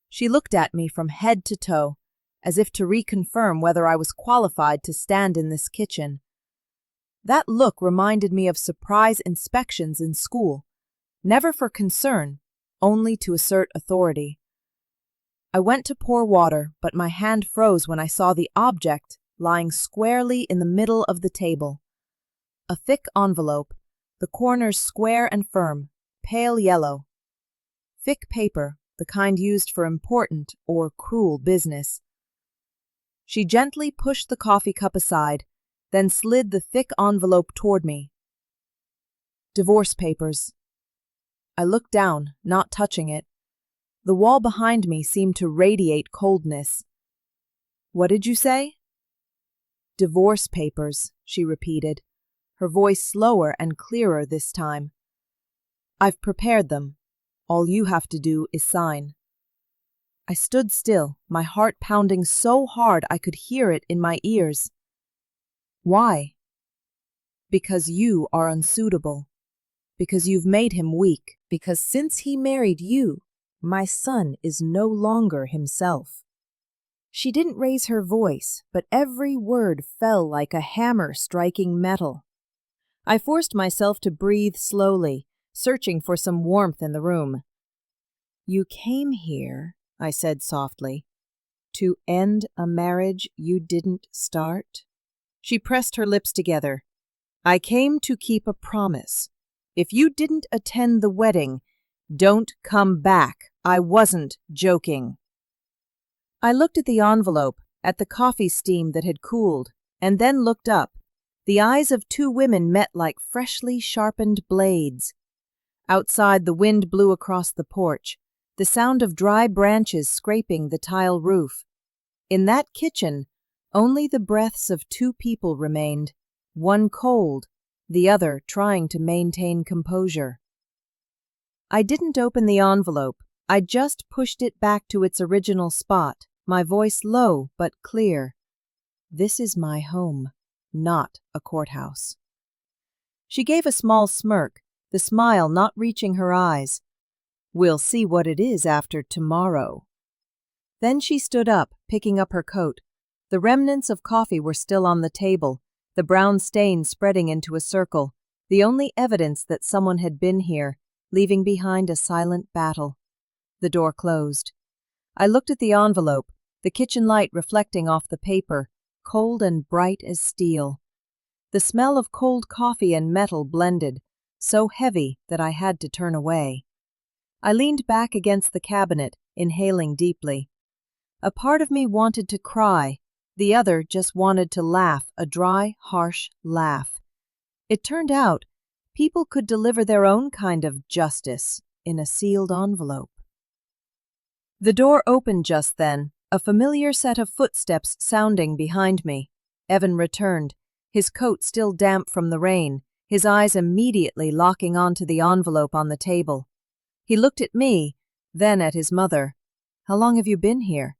She looked at me from head to toe, as if to reconfirm whether I was qualified to stand in this kitchen. That look reminded me of surprise inspections in school, never for concern, only to assert authority. I went to pour water, but my hand froze when I saw the object lying squarely in the middle of the table. A thick envelope, the corners square and firm, pale yellow. Thick paper, the kind used for important or cruel business. She gently pushed the coffee cup aside, then slid the thick envelope toward me. "Divorce papers." I looked down, not touching it. The wall behind me seemed to radiate coldness. "What did you say?" "Divorce papers," she repeated, her voice slower and clearer this time. "I've prepared them. All you have to do is sign." I stood still, my heart pounding so hard I could hear it in my ears. "Why?" "Because you are unsuitable. Because you've made him weak. Because since he married you, my son is no longer himself." She didn't raise her voice, but every word fell like a hammer striking metal. I forced myself to breathe slowly, searching for some warmth in the room. "You came here," I said softly, "to end a marriage you didn't start?" She pressed her lips together. "I came to keep a promise. If you didn't attend the wedding, don't come back. I wasn't joking." I looked at the envelope, at the coffee steam that had cooled, and then looked up. The eyes of two women met like freshly sharpened blades. Outside, the wind blew across the porch, the sound of dry branches scraping the tile roof. In that kitchen, only the breaths of two people remained, one cold, the other trying to maintain composure. I didn't open the envelope. I just pushed it back to its original spot, my voice low but clear. "This is my home, not a courthouse." She gave a small smirk, the smile not reaching her eyes. "We'll see what it is after tomorrow." Then she stood up, picking up her coat. The remnants of coffee were still on the table, the brown stain spreading into a circle, the only evidence that someone had been here, leaving behind a silent battle. The door closed. I looked at the envelope, the kitchen light reflecting off the paper, cold and bright as steel. The smell of cold coffee and metal blended, so heavy that I had to turn away. I leaned back against the cabinet, inhaling deeply. A part of me wanted to cry, the other just wanted to laugh, a dry, harsh laugh. It turned out, people could deliver their own kind of justice, in a sealed envelope. The door opened just then, a familiar set of footsteps sounding behind me. Evan returned, his coat still damp from the rain, his eyes immediately locking onto the envelope on the table. He looked at me, then at his mother. "How long have you been here?"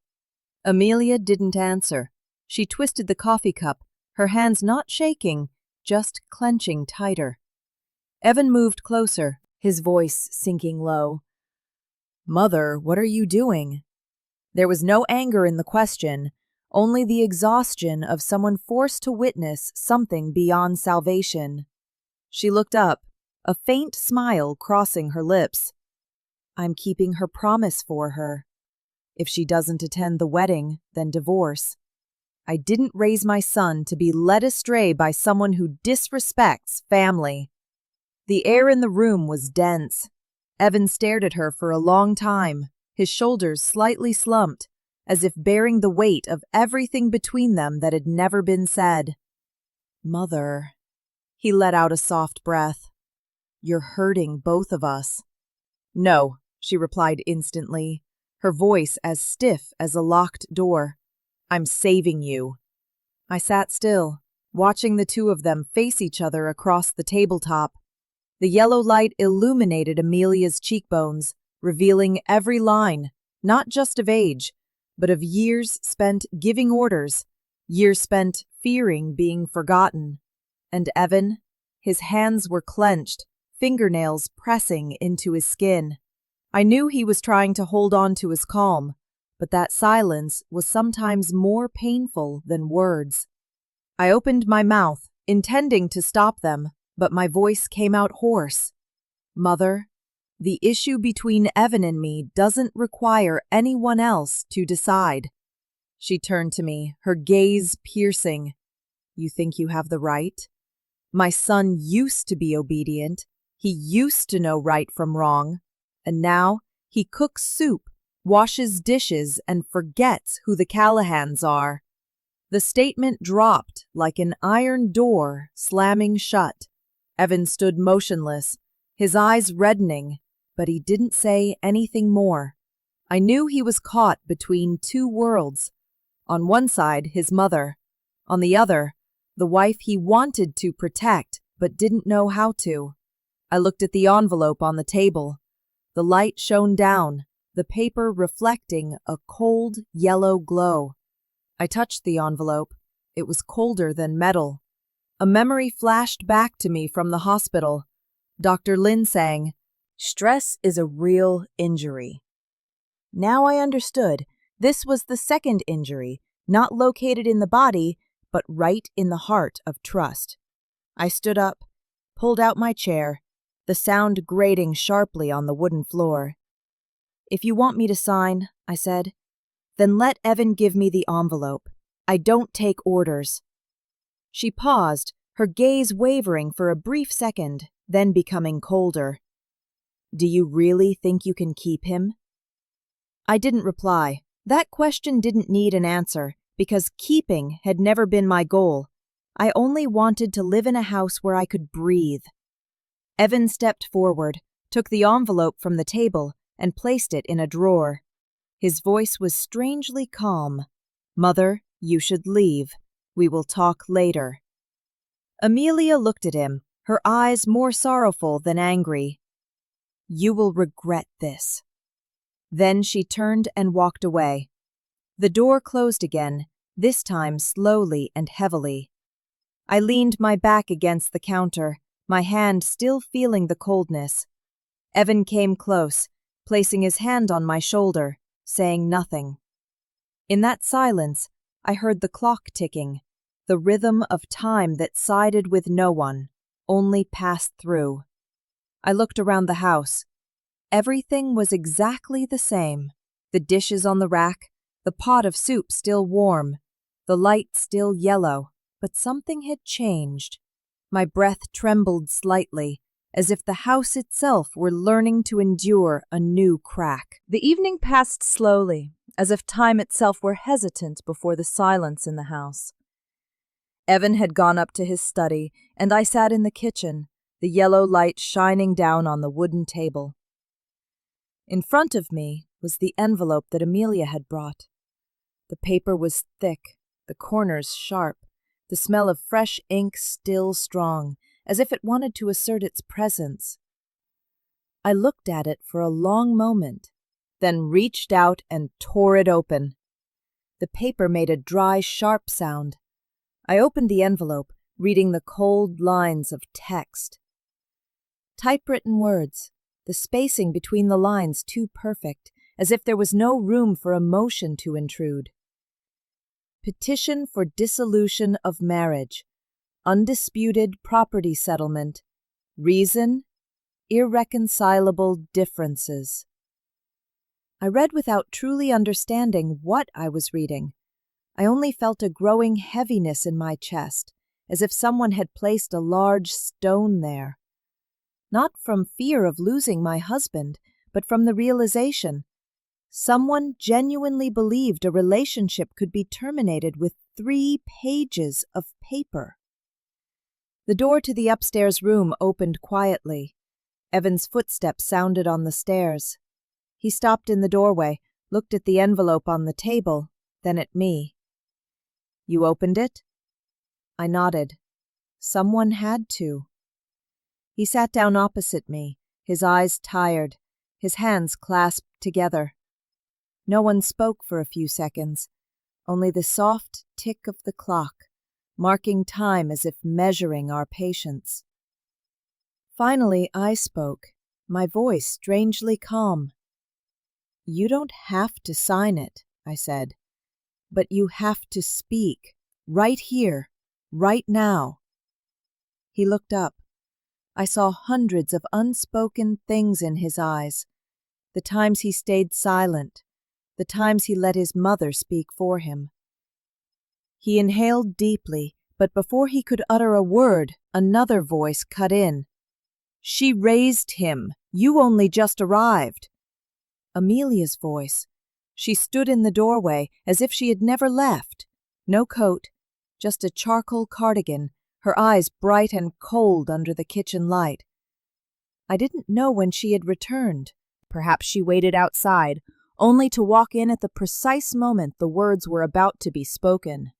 Amelia didn't answer. She twisted the coffee cup, her hands not shaking, just clenching tighter. Evan moved closer, his voice sinking low. "Mother, what are you doing?" There was no anger in the question, only the exhaustion of someone forced to witness something beyond salvation. She looked up, a faint smile crossing her lips. "I'm keeping her promise for her. If she doesn't attend the wedding, then divorce. I didn't raise my son to be led astray by someone who disrespects family." The air in the room was dense. Evan stared at her for a long time, his shoulders slightly slumped, as if bearing the weight of everything between them that had never been said. "Mother," he let out a soft breath. "You're hurting both of us." "No," she replied instantly, her voice as stiff as a locked door. "I'm saving you." I sat still, watching the two of them face each other across the tabletop. The yellow light illuminated Amelia's cheekbones, revealing every line, not just of age, but of years spent giving orders, years spent fearing being forgotten. And Evan, his hands were clenched, fingernails pressing into his skin. I knew he was trying to hold on to his calm, but that silence was sometimes more painful than words. I opened my mouth, intending to stop them, but my voice came out hoarse. "Mother, the issue between Evan and me doesn't require anyone else to decide." She turned to me, her gaze piercing. "You think you have the right? My son used to be obedient. He used to know right from wrong. And now he cooks soup, washes dishes, and forgets who the Callahans are." The statement dropped like an iron door slamming shut. Evan stood motionless, his eyes reddening, but he didn't say anything more. I knew he was caught between two worlds. On one side, his mother. On the other, the wife he wanted to protect but didn't know how to. I looked at the envelope on the table. The light shone down, the paper reflecting a cold yellow glow. I touched the envelope. It was colder than metal. A memory flashed back to me from the hospital. Dr. Lin saying, "Stress is a real injury." Now I understood. This was the second injury, not located in the body, but right in the heart of trust. I stood up, pulled out my chair, the sound grating sharply on the wooden floor. "If you want me to sign," I said, "then let Evan give me the envelope. I don't take orders." She paused, her gaze wavering for a brief second, then becoming colder. "Do you really think you can keep him?" I didn't reply. That question didn't need an answer, because keeping had never been my goal. I only wanted to live in a house where I could breathe. Evan stepped forward, took the envelope from the table, and placed it in a drawer. His voice was strangely calm. "Mother, you should leave. We will talk later." Amelia looked at him, her eyes more sorrowful than angry. "You will regret this." Then she turned and walked away. The door closed again, this time slowly and heavily. I leaned my back against the counter, my hand still feeling the coldness. Evan came close, placing his hand on my shoulder, saying nothing. In that silence, I heard the clock ticking, the rhythm of time that sided with no one, only passed through. I looked around the house. Everything was exactly the same. The dishes on the rack, the pot of soup still warm, the light still yellow, but something had changed. My breath trembled slightly, as if the house itself were learning to endure a new crack. The evening passed slowly, as if time itself were hesitant before the silence in the house. Evan had gone up to his study, and I sat in the kitchen, the yellow light shining down on the wooden table. In front of me was the envelope that Amelia had brought. The paper was thick, the corners sharp, the smell of fresh ink still strong, as if it wanted to assert its presence. I looked at it for a long moment, then reached out and tore it open. The paper made a dry, sharp sound. I opened the envelope, reading the cold lines of text. Typewritten words, the spacing between the lines too perfect, as if there was no room for emotion to intrude. Petition for dissolution of marriage. Undisputed property settlement. Reason: irreconcilable differences. I read without truly understanding what I was reading. I only felt a growing heaviness in my chest, as if someone had placed a large stone there. Not from fear of losing my husband, but from the realization someone genuinely believed a relationship could be terminated with 3 pages of paper. The door to the upstairs room opened quietly. Evan's footsteps sounded on the stairs. He stopped in the doorway, looked at the envelope on the table, then at me. "You opened it?" I nodded. Someone had to. He sat down opposite me, his eyes tired, his hands clasped together. No one spoke for a few seconds, only the soft tick of the clock, marking time as if measuring our patience. Finally, I spoke, my voice strangely calm. "You don't have to sign it," I said, "but you have to speak, right here, right now." He looked up. I saw hundreds of unspoken things in his eyes, the times he stayed silent, the times he let his mother speak for him. He inhaled deeply, but before he could utter a word, another voice cut in. "She raised him. You only just arrived." Amelia's voice. She stood in the doorway as if she had never left. No coat, just a charcoal cardigan, her eyes bright and cold under the kitchen light. I didn't know when she had returned. Perhaps she waited outside, only to walk in at the precise moment the words were about to be spoken.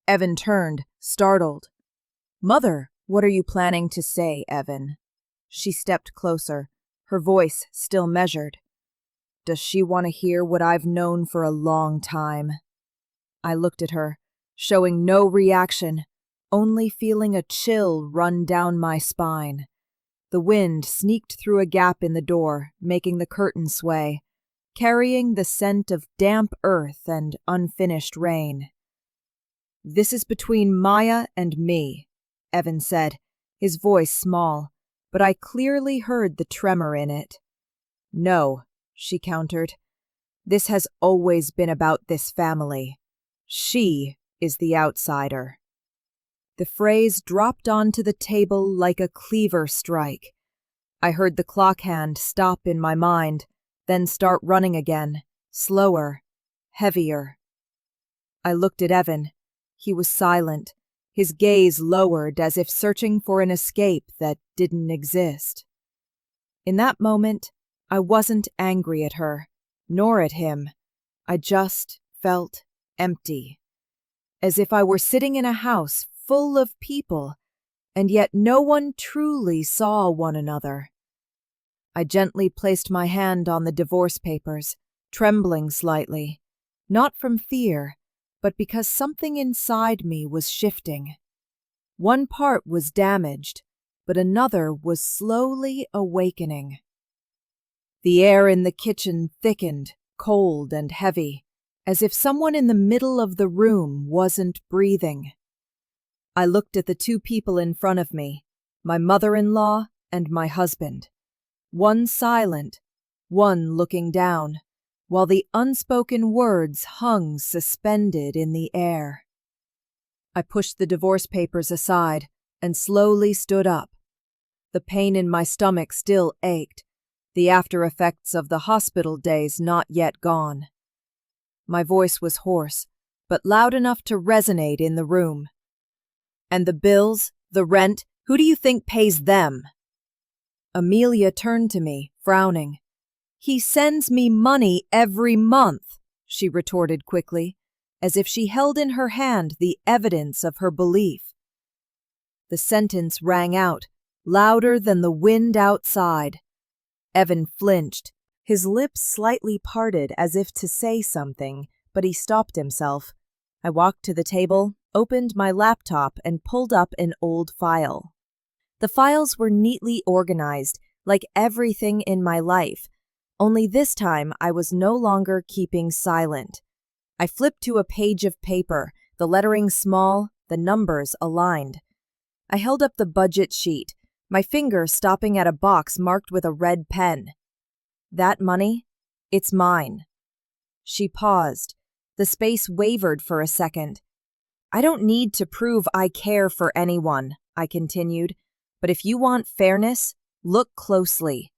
Evan turned, startled. "Mother, what are you planning to say, Evan?" She stepped closer, her voice still measured. "Does she want to hear what I've known for a long time?" I looked at her, showing no reaction, only feeling a chill run down my spine. The wind sneaked through a gap in the door, making the curtain sway, carrying the scent of damp earth and unfinished rain. "This is between Maya and me," Evan said, his voice small, but I clearly heard the tremor in it. "No," she countered. "This has always been about this family. She is the outsider." The phrase dropped onto the table like a cleaver strike. I heard the clock hand stop in my mind, then start running again, slower, heavier. I looked at Evan. He was silent, his gaze lowered as if searching for an escape that didn't exist. In that moment, I wasn't angry at her, nor at him. I just felt empty, as if I were sitting in a house full of people, and yet no one truly saw one another. I gently placed my hand on the divorce papers, trembling slightly, not from fear, but because something inside me was shifting. One part was damaged, but another was slowly awakening. The air in the kitchen thickened, cold and heavy, as if someone in the middle of the room wasn't breathing. I looked at the 2 people in front of me, my mother-in-law and my husband. One silent, one looking down, while the unspoken words hung suspended in the air. I pushed the divorce papers aside and slowly stood up. The pain in my stomach still ached, the after effects of the hospital days not yet gone. My voice was hoarse, but loud enough to resonate in the room. "And the bills, the rent, who do you think pays them?" Amelia turned to me, frowning. He sends me money every month, she retorted quickly, as if she held in her hand the evidence of her belief. The sentence rang out, louder than the wind outside. Evan flinched, his lips slightly parted as if to say something, but he stopped himself. I walked to the table, opened my laptop, and pulled up an old file. The files were neatly organized, like everything in my life, only this time I was no longer keeping silent. I flipped to a page of paper, the lettering small, the numbers aligned. I held up the budget sheet, my finger stopping at a box marked with a red pen. That money? It's mine. She paused. The space wavered for a second. I don't need to prove I care for anyone, I continued, but if you want fairness, look closely.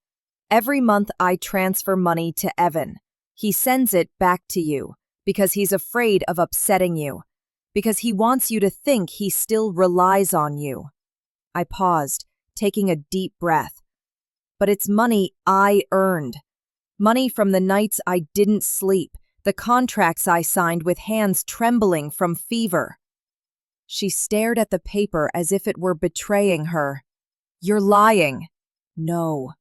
Every month I transfer money to Evan. He sends it back to you because he's afraid of upsetting you, because he wants you to think he still relies on you. I paused, taking a deep breath. But it's money I earned. Money from the nights I didn't sleep, the contracts I signed with hands trembling from fever. She stared at the paper as if it were betraying her. You're lying. No,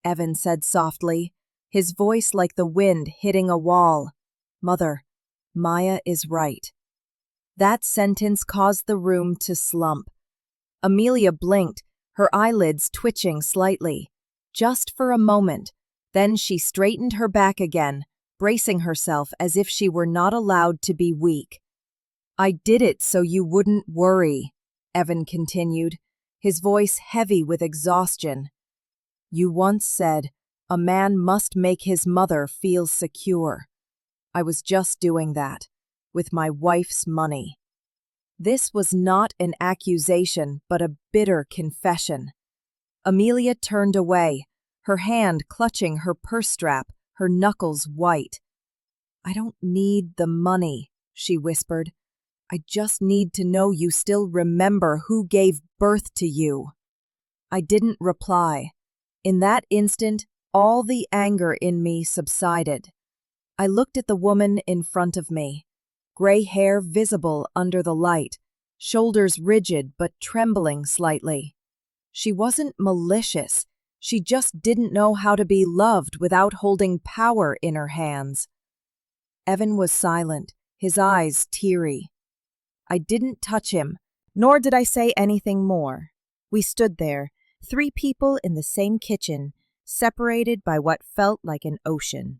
Evan said softly, his voice like the wind hitting a wall. Mother, Maya is right. That sentence caused the room to slump. Amelia blinked, her eyelids twitching slightly. Just for a moment, then she straightened her back again, bracing herself as if she were not allowed to be weak. I did it so you wouldn't worry, Evan continued, his voice heavy with exhaustion. You once said, a man must make his mother feel secure. I was just doing that, with my wife's money. This was not an accusation, but a bitter confession. Amelia turned away, her hand clutching her purse strap, her knuckles white. I don't need the money, she whispered. I just need to know you still remember who gave birth to you. I didn't reply. In that instant, all the anger in me subsided. I looked at the woman in front of me, gray hair visible under the light, shoulders rigid but trembling slightly. She wasn't malicious. She just didn't know how to be loved without holding power in her hands. Evan was silent, his eyes teary. I didn't touch him, nor did I say anything more. We stood there, 3 people in the same kitchen, separated by what felt like an ocean.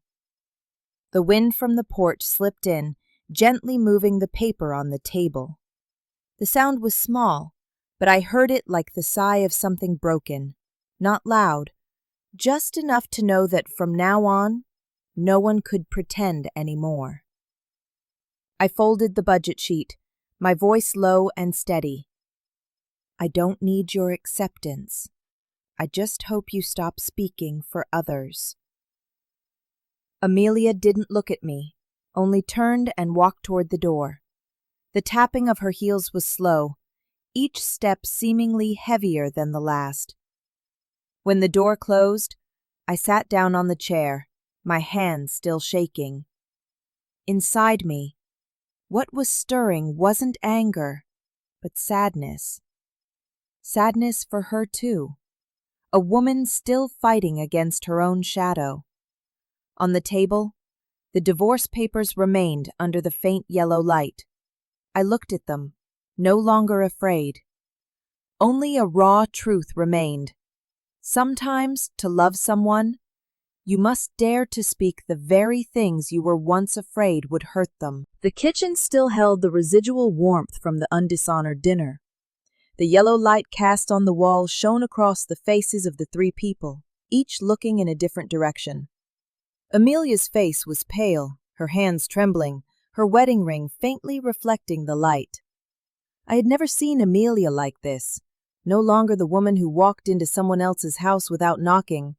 The wind from the porch slipped in, gently moving the paper on the table. The sound was small, but I heard it like the sigh of something broken, not loud, just enough to know that from now on, no one could pretend anymore. I folded the budget sheet, my voice low and steady. I don't need your acceptance. I just hope you stop speaking for others. Amelia didn't look at me, only turned and walked toward the door. The tapping of her heels was slow, each step seemingly heavier than the last. When the door closed, I sat down on the chair, my hands still shaking. Inside me, what was stirring wasn't anger, but sadness. Sadness for her too, a woman still fighting against her own shadow. On the table, the divorce papers remained under the faint yellow light. I looked at them, no longer afraid. Only a raw truth remained. Sometimes, to love someone, you must dare to speak the very things you were once afraid would hurt them. The kitchen still held the residual warmth from the undishonored dinner. The yellow light cast on the wall shone across the faces of the 3 people, each looking in a different direction. Amelia's face was pale, her hands trembling, her wedding ring faintly reflecting the light. I had never seen Amelia like this, no longer the woman who walked into someone else's house without knocking,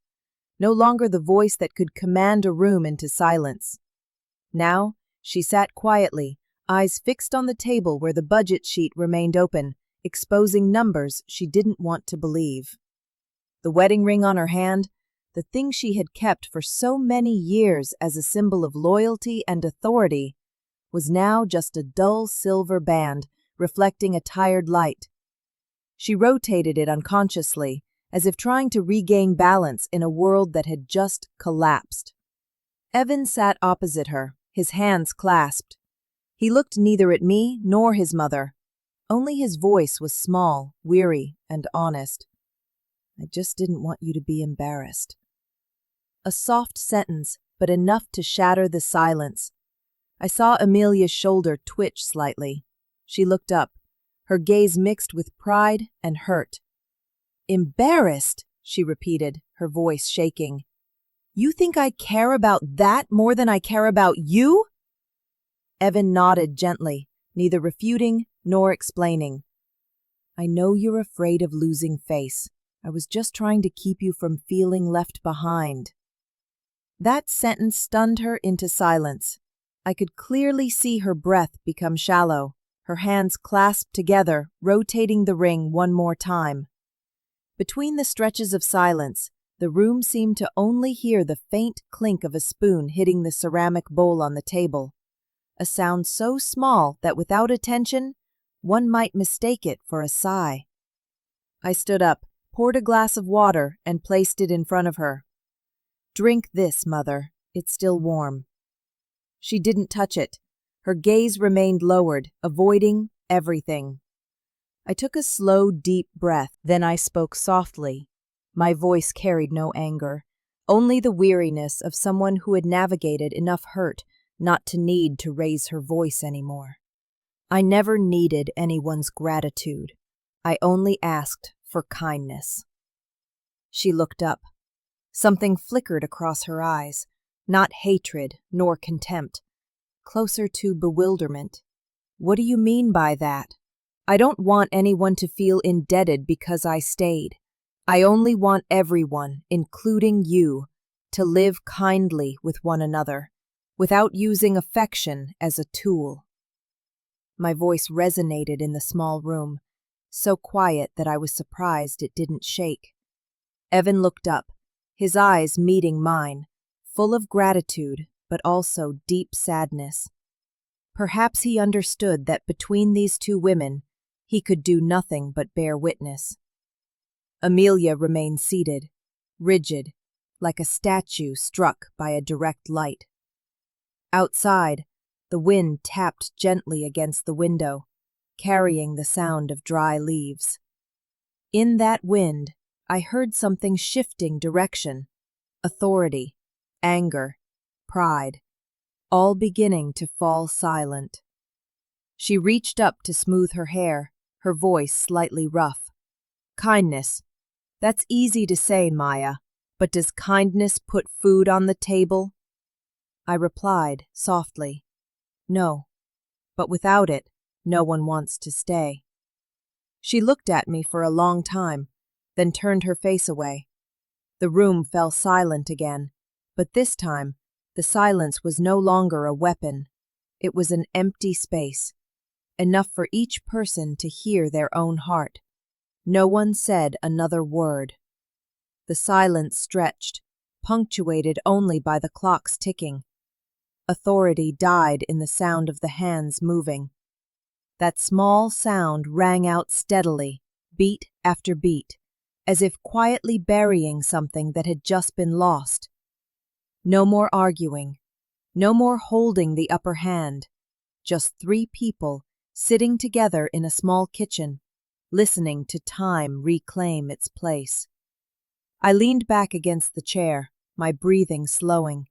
no longer the voice that could command a room into silence. Now, she sat quietly, eyes fixed on the table where the budget sheet remained open, exposing numbers she didn't want to believe. The wedding ring on her hand, the thing she had kept for so many years as a symbol of loyalty and authority, was now just a dull silver band reflecting a tired light. She rotated it unconsciously, as if trying to regain balance in a world that had just collapsed. Evan sat opposite her, his hands clasped. He looked neither at me nor his mother. Only his voice was small, weary, and honest. "I just didn't want you to be embarrassed." A soft sentence, but enough to shatter the silence. I saw Amelia's shoulder twitch slightly. She looked up, her gaze mixed with pride and hurt. "Embarrassed?" she repeated, her voice shaking. "You think I care about that more than I care about you?" Evan nodded gently, neither refuting nor explaining. "I know you're afraid of losing face. I was just trying to keep you from feeling left behind." That sentence stunned her into silence. I could clearly see her breath become shallow, her hands clasped together, rotating the ring one more time. Between the stretches of silence, the room seemed to only hear the faint clink of a spoon hitting the ceramic bowl on the table, a sound so small that without attention, one might mistake it for a sigh. I stood up, poured a glass of water, and placed it in front of her. "Drink this, Mother. It's still warm." She didn't touch it. Her gaze remained lowered, avoiding everything. I took a slow, deep breath, then I spoke softly. My voice carried no anger, only the weariness of someone who had navigated enough hurt not to need to raise her voice anymore. I never needed anyone's gratitude. I only asked for kindness. She looked up. Something flickered across her eyes, not hatred nor contempt, closer to bewilderment. "What do you mean by that? I don't want anyone to feel indebted because I stayed. I only want everyone, including you, to live kindly with one another, without using affection as a tool." My voice resonated in the small room, so quiet that I was surprised it didn't shake. Evan looked up, his eyes meeting mine, full of gratitude but also deep sadness. Perhaps he understood that between these two women, he could do nothing but bear witness. Amelia remained seated, rigid, like a statue struck by a direct light. Outside, the wind tapped gently against the window, carrying the sound of dry leaves. In that wind, I heard something shifting direction: authority, anger, pride, all beginning to fall silent. She reached up to smooth her hair, her voice slightly rough. "Kindness. That's easy to say, Maya, but does kindness put food on the table?" I replied softly, "No, but without it, no one wants to stay." She looked at me for a long time, then turned her face away. The room fell silent again, but this time, the silence was no longer a weapon. It was an empty space, enough for each person to hear their own heart. No one said another word. The silence stretched, punctuated only by the clock's ticking. Authority died in the sound of the hands moving. That small sound rang out steadily, beat after beat, as if quietly burying something that had just been lost. No more arguing, no more holding the upper hand, just three people sitting together in a small kitchen, listening to time reclaim its place. I leaned back against the chair, my breathing slowing.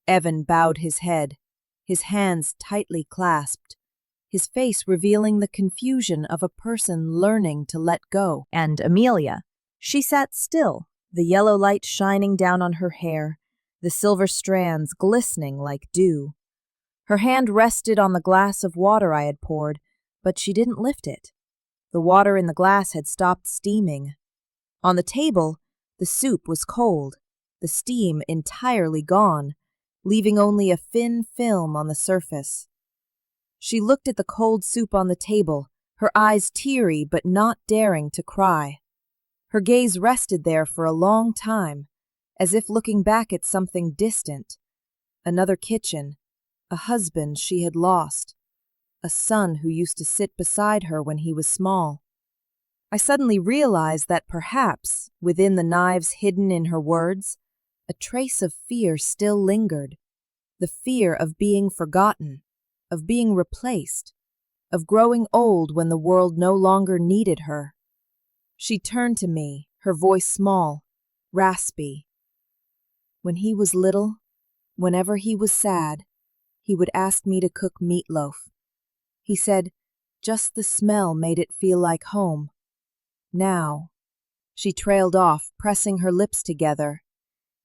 Evan bowed his head, his hands tightly clasped, his face revealing the confusion of a person learning to let go. And Amelia, she sat still, the yellow light shining down on her hair, the silver strands glistening like dew. Her hand rested on the glass of water I had poured, but she didn't lift it. The water in the glass had stopped steaming. On the table, the soup was cold, the steam entirely gone, leaving only a thin film on the surface. She looked at the cold soup on the table, her eyes teary but not daring to cry. Her gaze rested there for a long time, as if looking back at something distant. Another kitchen, a husband she had lost, a son who used to sit beside her when he was small. I suddenly realized that perhaps, within the knives hidden in her words, a trace of fear still lingered. The fear of being forgotten, of being replaced, of growing old when the world no longer needed her. She turned to me, her voice small, raspy. When he was little, whenever he was sad, he would ask me to cook meatloaf. He said, just the smell made it feel like home. Now, she trailed off, pressing her lips together.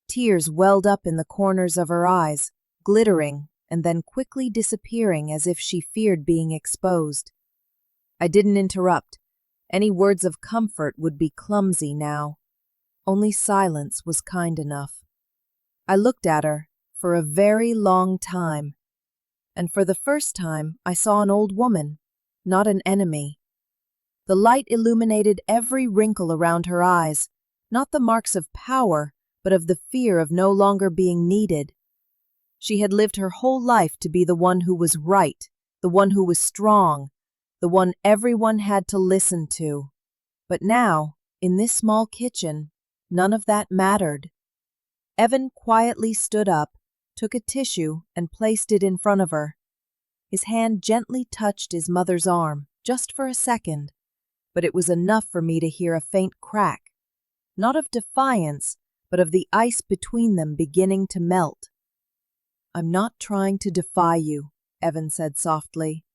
Tears welled up in the corners of her eyes, glittering and then quickly disappearing as if she feared being exposed. I didn't interrupt. Any words of comfort would be clumsy now. Only silence was kind enough. I looked at her for a very long time, and for the first time I saw an old woman, not an enemy. The light illuminated every wrinkle around her eyes, not the marks of power, but of the fear of no longer being needed. She had lived her whole life to be the one who was right, the one who was strong, the one everyone had to listen to. But now, in this small kitchen, none of that mattered. Evan quietly stood up, took a tissue, and placed it in front of her. His hand gently touched his mother's arm, just for a second, but it was enough for me to hear a faint crack, not of defiance, but of the ice between them beginning to melt. I'm not trying to defy you, Evan said softly.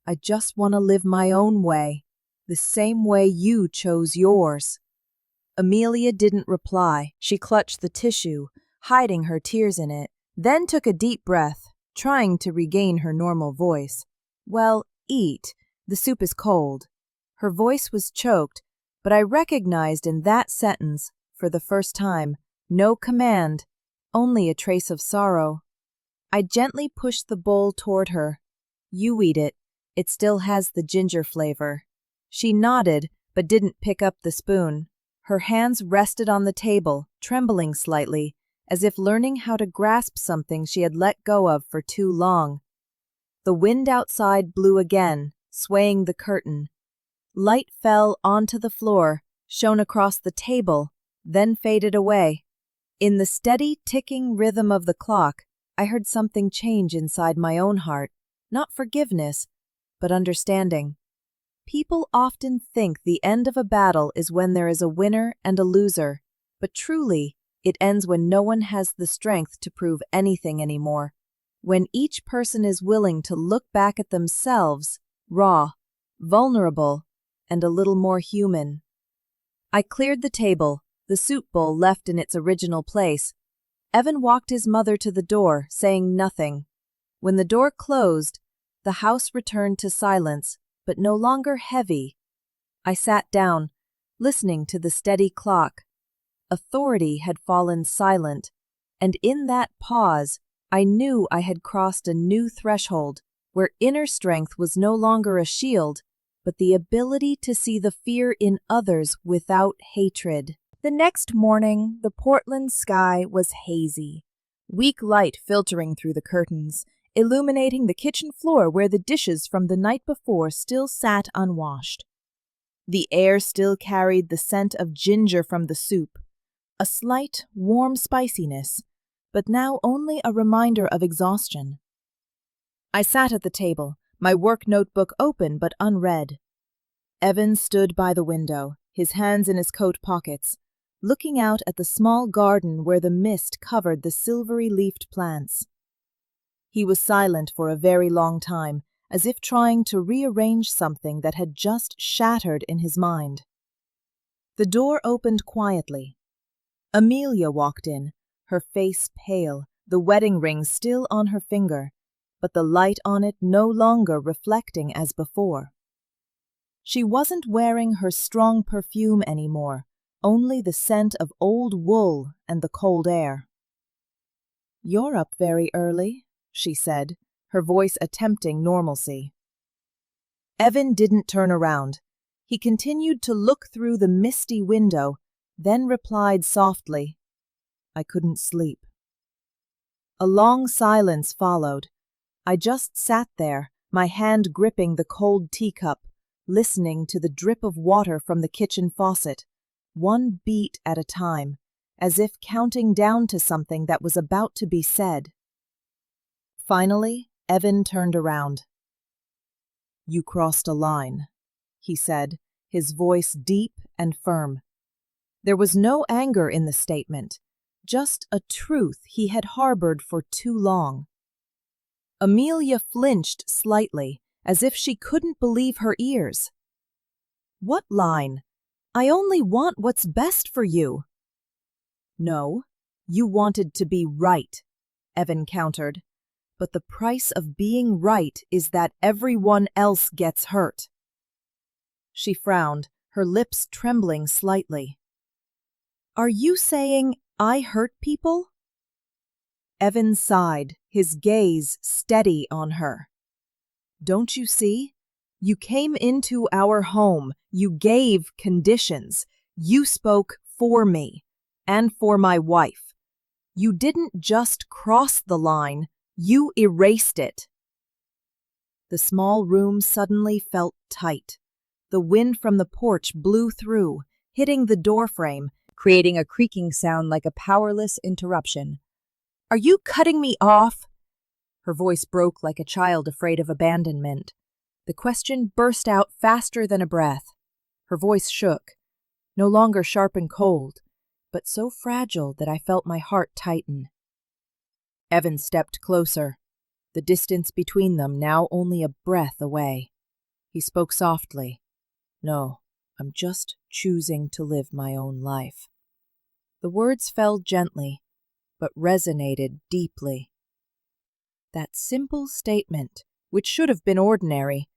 I just want to live my own way, the same way you chose yours. Amelia didn't reply. She clutched the tissue, hiding her tears in it, then took a deep breath, trying to regain her normal voice. Well, eat. The soup is cold. Her voice was choked, but I recognized in that sentence, for the first time, no command, only a trace of sorrow. I gently pushed the bowl toward her. You eat it. It still has the ginger flavor. She nodded, but didn't pick up the spoon. Her hands rested on the table, trembling slightly, as if learning how to grasp something she had let go of for too long. The wind outside blew again, swaying the curtain. Light fell onto the floor, shone across the table, then faded away. In the steady ticking rhythm of the clock, I heard something change inside my own heart, not forgiveness, but understanding. People often think the end of a battle is when there is a winner and a loser, but truly, it ends when no one has the strength to prove anything anymore. When each person is willing to look back at themselves, raw, vulnerable, and a little more human. I cleared the table, the soup bowl left in its original place. Evan walked his mother to the door, saying nothing. When the door closed, the house returned to silence, but no longer heavy. I sat down, listening to the steady clock. Authority had fallen silent, and in that pause, I knew I had crossed a new threshold, where inner strength was no longer a shield, but the ability to see the fear in others without hatred. The next morning, the Portland sky was hazy, weak light filtering through the curtains, illuminating the kitchen floor where the dishes from the night before still sat unwashed. The air still carried the scent of ginger from the soup, a slight, warm spiciness, but now only a reminder of exhaustion. I sat at the table, my work notebook open but unread. Evan stood by the window, his hands in his coat pockets, looking out at the small garden where the mist covered the silvery-leafed plants. He was silent for a very long time, as if trying to rearrange something that had just shattered in his mind. The door opened quietly. Amelia walked in, her face pale, the wedding ring still on her finger, but the light on it no longer reflecting as before. She wasn't wearing her strong perfume anymore, only the scent of old wool and the cold air. "You're up very early," she said, her voice attempting normalcy. Evan didn't turn around. He continued to look through the misty window, then replied softly, I couldn't sleep. A long silence followed. I just sat there, my hand gripping the cold teacup, listening to the drip of water from the kitchen faucet, one beat at a time, as if counting down to something that was about to be said. Finally, Evan turned around. "You crossed a line," he said, his voice deep and firm. There was no anger in the statement, just a truth he had harbored for too long. Amelia flinched slightly, as if she couldn't believe her ears. "What line? I only want what's best for you." "No, you wanted to be right," Evan countered. "But the price of being right is that everyone else gets hurt." She frowned, her lips trembling slightly. "Are you saying I hurt people?" Evan sighed, his gaze steady on her. "Don't you see? You came into our home, you gave conditions, you spoke for me, and for my wife. You didn't just cross the line, you erased it." The small room suddenly felt tight. The wind from the porch blew through, hitting the doorframe, creating a creaking sound like a powerless interruption. "Are you cutting me off?" Her voice broke like a child afraid of abandonment. The question burst out faster than a breath. Her voice shook, no longer sharp and cold, but so fragile that I felt my heart tighten. Evan stepped closer, the distance between them now only a breath away. He spoke softly. "No, I'm just choosing to live my own life." The words fell gently, but resonated deeply. That simple statement, which should have been ordinary,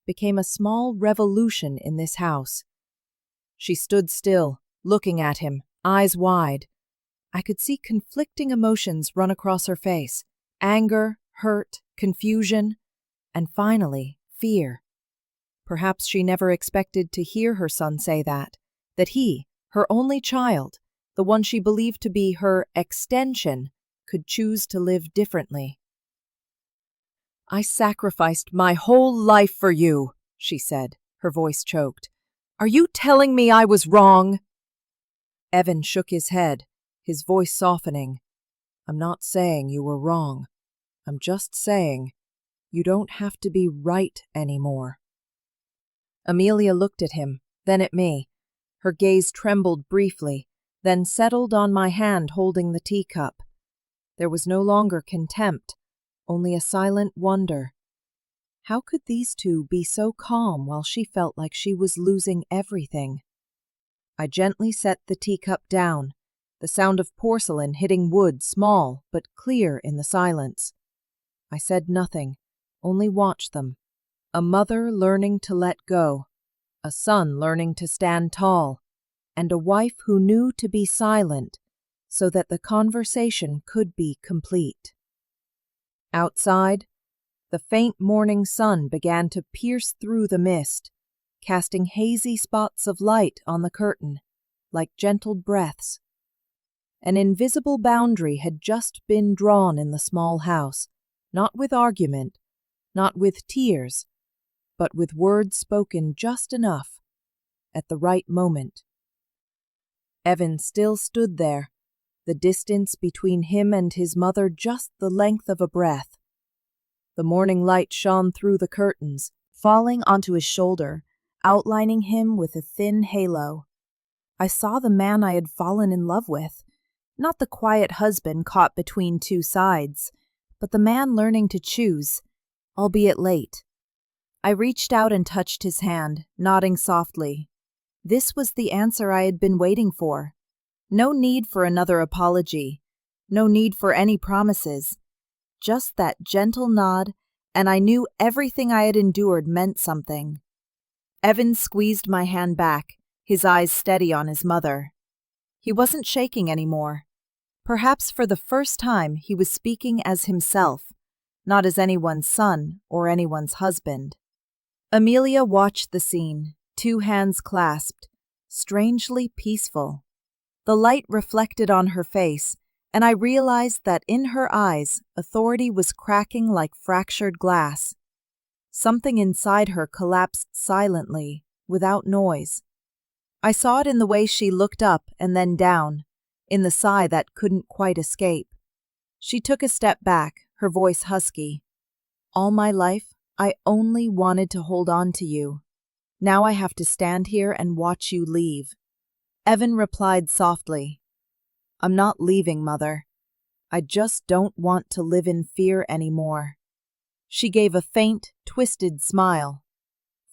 became a small revolution in this house. She stood still, looking at him, eyes wide. I could see conflicting emotions run across her face: anger, hurt, confusion, and finally, fear. Perhaps she never expected to hear her son say that he, her only child, the one she believed to be her extension, could choose to live differently. "I sacrificed my whole life for you," she said, her voice choked. "Are you telling me I was wrong?" Evan shook his head, his voice softening. "I'm not saying you were wrong. I'm just saying you don't have to be right anymore." Amelia looked at him, then at me. Her gaze trembled briefly, then settled on my hand holding the teacup. There was no longer contempt, only a silent wonder. How could these two be so calm while she felt like she was losing everything? I gently set the teacup down, the sound of porcelain hitting wood small but clear in the silence. I said nothing, only watched them. A mother learning to let go, a son learning to stand tall, and a wife who knew to be silent so that the conversation could be complete. Outside, the faint morning sun began to pierce through the mist, casting hazy spots of light on the curtain, like gentle breaths. An invisible boundary had just been drawn in the small house, not with argument, not with tears, but with words spoken just enough, at the right moment. Evan still stood there, the distance between him and his mother just the length of a breath. The morning light shone through the curtains, falling onto his shoulder, outlining him with a thin halo. I saw the man I had fallen in love with, not the quiet husband caught between two sides, but the man learning to choose, albeit late. I reached out and touched his hand, nodding softly. This was the answer I had been waiting for. No need for another apology, no need for any promises. Just that gentle nod, and I knew everything I had endured meant something. Evan squeezed my hand back, his eyes steady on his mother. He wasn't shaking anymore. Perhaps for the first time he was speaking as himself, not as anyone's son or anyone's husband. Amelia watched the scene, two hands clasped, strangely peaceful. The light reflected on her face, and I realized that in her eyes, authority was cracking like fractured glass. Something inside her collapsed silently, without noise. I saw it in the way she looked up and then down, in the sigh that couldn't quite escape. She took a step back, her voice husky. All my life, I only wanted to hold on to you. Now I have to stand here and watch you leave. Evan replied softly, I'm not leaving, Mother. I just don't want to live in fear anymore. She gave a faint, twisted smile.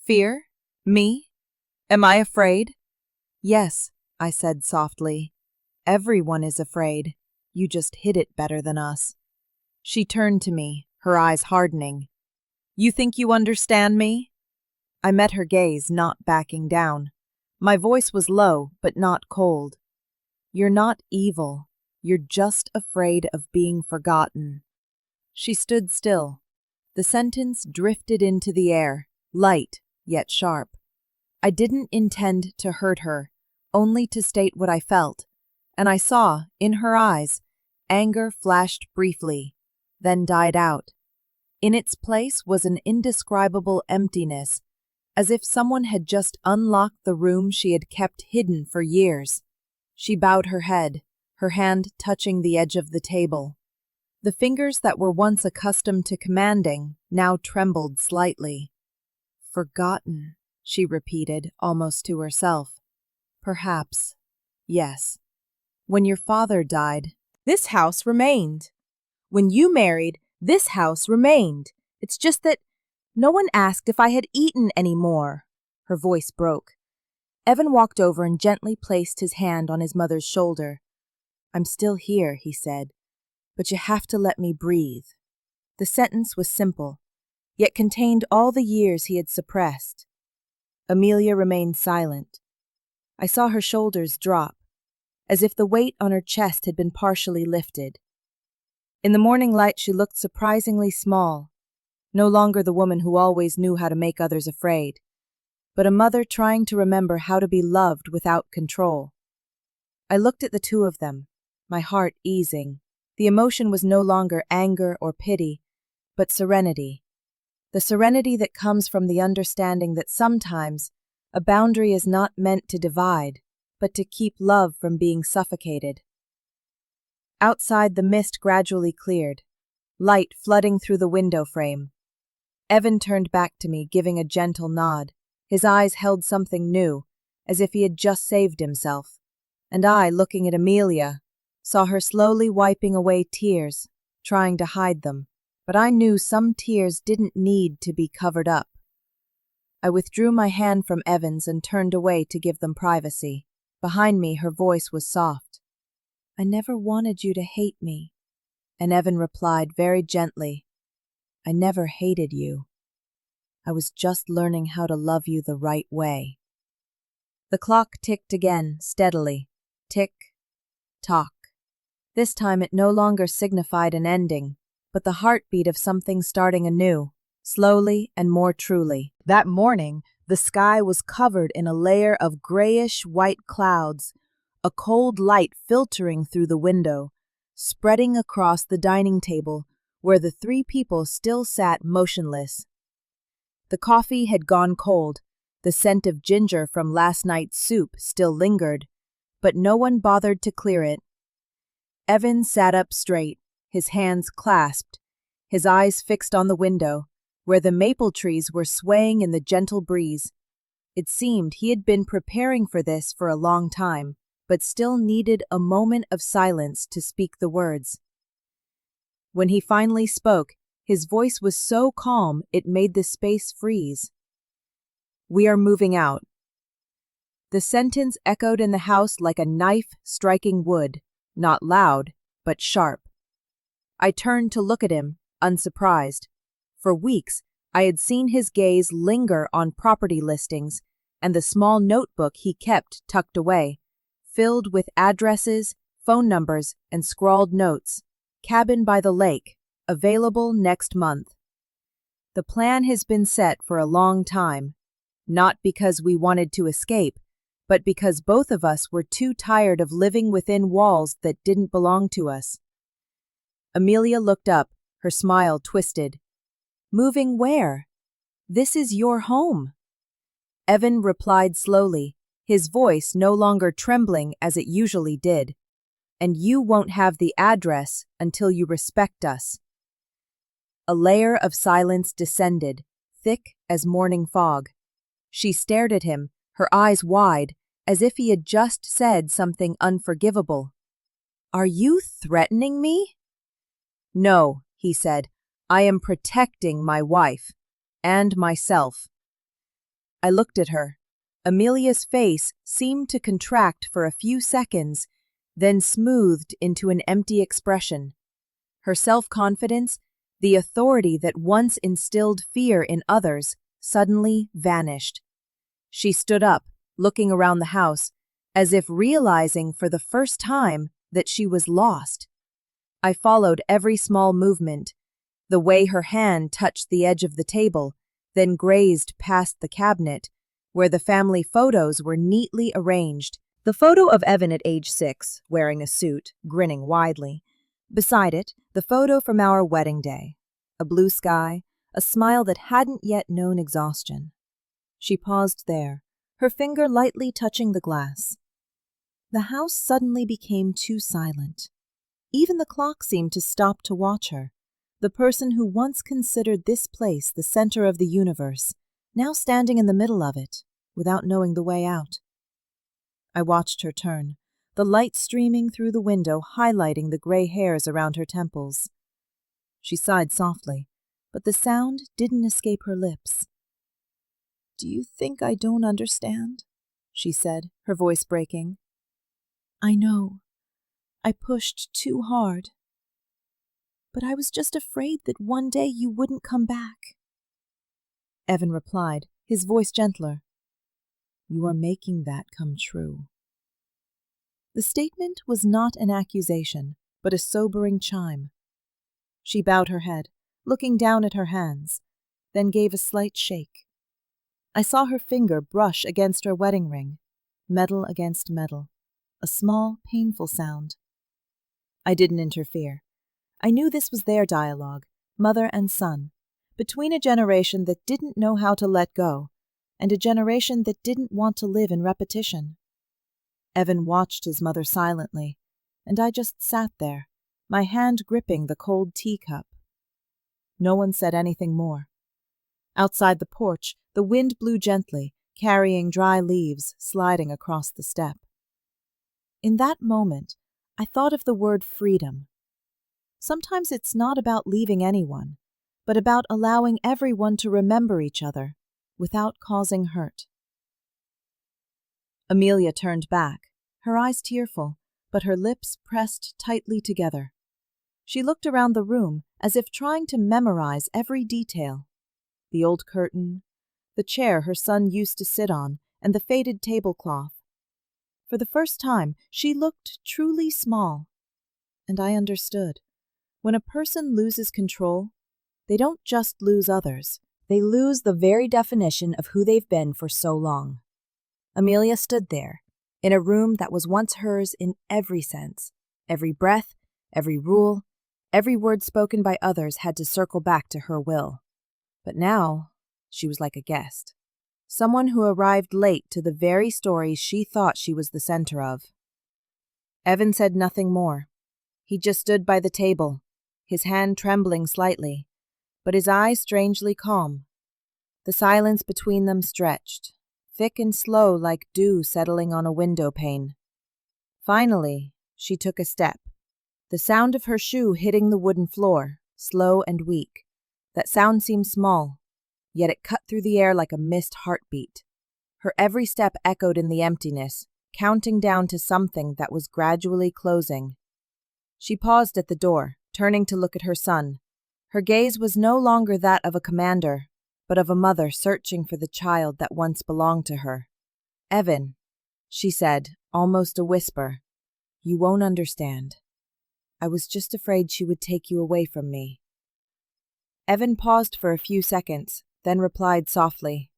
Fear? Me? Am I afraid? Yes, I said softly. Everyone is afraid. You just hid it better than us. She turned to me, her eyes hardening. You think you understand me? I met her gaze, not backing down. My voice was low, but not cold. You're not evil. You're just afraid of being forgotten. She stood still. The sentence drifted into the air, light, yet sharp. I didn't intend to hurt her, only to state what I felt, and I saw, in her eyes, anger flashed briefly, then died out. In its place was an indescribable emptiness, as if someone had just unlocked the room she had kept hidden for years. She bowed her head, her hand touching the edge of the table. The fingers that were once accustomed to commanding now trembled slightly. Forgotten, she repeated, almost to herself. Perhaps, yes. When your father died, this house remained. When you married, this house remained. It's just that no one asked if I had eaten any more. Her voice broke. Evan walked over and gently placed his hand on his mother's shoulder. I'm still here, he said, but you have to let me breathe. The sentence was simple, yet contained all the years he had suppressed. Amelia remained silent. I saw her shoulders drop, as if the weight on her chest had been partially lifted. In the morning light she looked surprisingly small, no longer the woman who always knew how to make others afraid, but a mother trying to remember how to be loved without control. I looked at the two of them, my heart easing. The emotion was no longer anger or pity, but serenity. The serenity that comes from the understanding that sometimes a boundary is not meant to divide, but to keep love from being suffocated. Outside, the mist gradually cleared, light flooding through the window frame. Evan turned back to me, giving a gentle nod. His eyes held something new, as if he had just saved himself. And I, looking at Amelia, saw her slowly wiping away tears, trying to hide them. But I knew some tears didn't need to be covered up. I withdrew my hand from Evan's and turned away to give them privacy. Behind me, her voice was soft. I never wanted you to hate me. And Evan replied very gently, I never hated you. I was just learning how to love you the right way. The clock ticked again, steadily. Tick, tock. This time it no longer signified an ending, but the heartbeat of something starting anew, slowly and more truly. That morning, the sky was covered in a layer of grayish-white clouds, a cold light filtering through the window, spreading across the dining table where the three people still sat motionless. The coffee had gone cold, the scent of ginger from last night's soup still lingered, but no one bothered to clear it. Evan sat up straight, his hands clasped, his eyes fixed on the window, where the maple trees were swaying in the gentle breeze. It seemed he had been preparing for this for a long time, but still needed a moment of silence to speak the words. When he finally spoke, his voice was so calm it made the space freeze. We are moving out. The sentence echoed in the house like a knife striking wood, not loud, but sharp. I turned to look at him, unsurprised. For weeks, I had seen his gaze linger on property listings and the small notebook he kept tucked away, filled with addresses, phone numbers, and scrawled notes. Cabin by the lake, available next month. The plan has been set for a long time, not because we wanted to escape, but because both of us were too tired of living within walls that didn't belong to us. Amelia looked up, her smile twisted. Moving where? This is your home. Evan replied slowly, his voice no longer trembling as it usually did. And you won't have the address until you respect us. A layer of silence descended, thick as morning fog. She stared at him, her eyes wide, as if he had just said something unforgivable. Are you threatening me? No, he said. I am protecting my wife. And myself. I looked at her. Amelia's face seemed to contract for a few seconds, then smoothed into an empty expression. Her self-confidence, the authority that once instilled fear in others, suddenly vanished. She stood up, looking around the house, as if realizing for the first time that she was lost. I followed every small movement, the way her hand touched the edge of the table, then grazed past the cabinet, where the family photos were neatly arranged. The photo of Evan at age 6, wearing a suit, grinning widely. Beside it, the photo from our wedding day. A blue sky, a smile that hadn't yet known exhaustion. She paused there, her finger lightly touching the glass. The house suddenly became too silent. Even the clock seemed to stop to watch her. The person who once considered this place the center of the universe, now standing in the middle of it, without knowing the way out. I watched her turn, the light streaming through the window highlighting the gray hairs around her temples. She sighed softly, but the sound didn't escape her lips. Do you think I don't understand? She said, her voice breaking. I know. I pushed too hard. But I was just afraid that one day you wouldn't come back. Evan replied, his voice gentler. You are making that come true. The statement was not an accusation, but a sobering chime. She bowed her head, looking down at her hands, then gave a slight shake. I saw her finger brush against her wedding ring, metal against metal, a small, painful sound. I didn't interfere. I knew this was their dialogue, mother and son, between a generation that didn't know how to let go and a generation that didn't want to live in repetition. Evan watched his mother silently, and I just sat there, my hand gripping the cold teacup. No one said anything more. Outside the porch, the wind blew gently, carrying dry leaves sliding across the step. In that moment, I thought of the word freedom. Sometimes it's not about leaving anyone, but about allowing everyone to remember each other without causing hurt. Amelia turned back, her eyes tearful, but her lips pressed tightly together. She looked around the room as if trying to memorize every detail. The old curtain, the chair her son used to sit on, and the faded tablecloth. For the first time, she looked truly small. And I understood. When a person loses control, they don't just lose others. They lose the very definition of who they've been for so long. Amelia stood there, in a room that was once hers in every sense. Every breath, every rule, every word spoken by others had to circle back to her will. But now, she was like a guest. Someone who arrived late to the very stories she thought she was the center of. Evan said nothing more. He just stood by the table, his hand trembling slightly, but his eyes strangely calm. The silence between them stretched, thick and slow like dew settling on a window pane. Finally, she took a step. The sound of her shoe hitting the wooden floor, slow and weak. That sound seemed small, yet it cut through the air like a missed heartbeat. Her every step echoed in the emptiness, counting down to something that was gradually closing. She paused at the door, turning to look at her son. Her gaze was no longer that of a commander, but of a mother searching for the child that once belonged to her. Evan, she said, almost a whisper, you won't understand. I was just afraid she would take you away from me. Evan paused for a few seconds, then replied softly,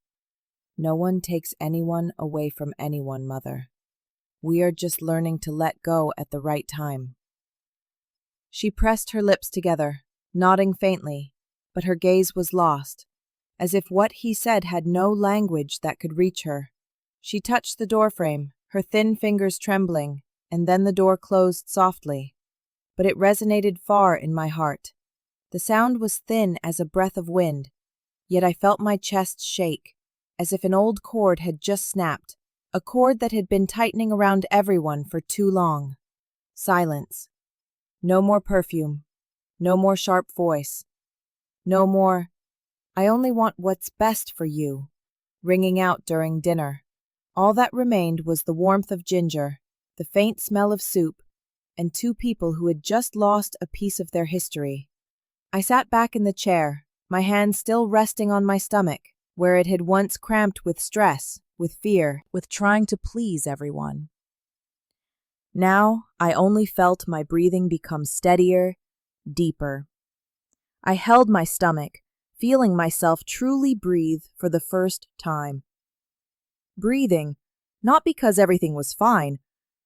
No one takes anyone away from anyone, Mother. We are just learning to let go at the right time. She pressed her lips together, nodding faintly, but her gaze was lost, as if what he said had no language that could reach her. She touched the doorframe, her thin fingers trembling, and then the door closed softly. But it resonated far in my heart. The sound was thin as a breath of wind, yet I felt my chest shake, as if an old cord had just snapped, a cord that had been tightening around everyone for too long. Silence. No more perfume. No more sharp voice. No more, "I only want what's best for you," ringing out during dinner. All that remained was the warmth of ginger, the faint smell of soup, and two people who had just lost a piece of their history. I sat back in the chair, my hand still resting on my stomach, where it had once cramped with stress, with fear, with trying to please everyone. Now I only felt my breathing become steadier, deeper. I held my stomach, feeling myself truly breathe for the first time. Breathing, not because everything was fine,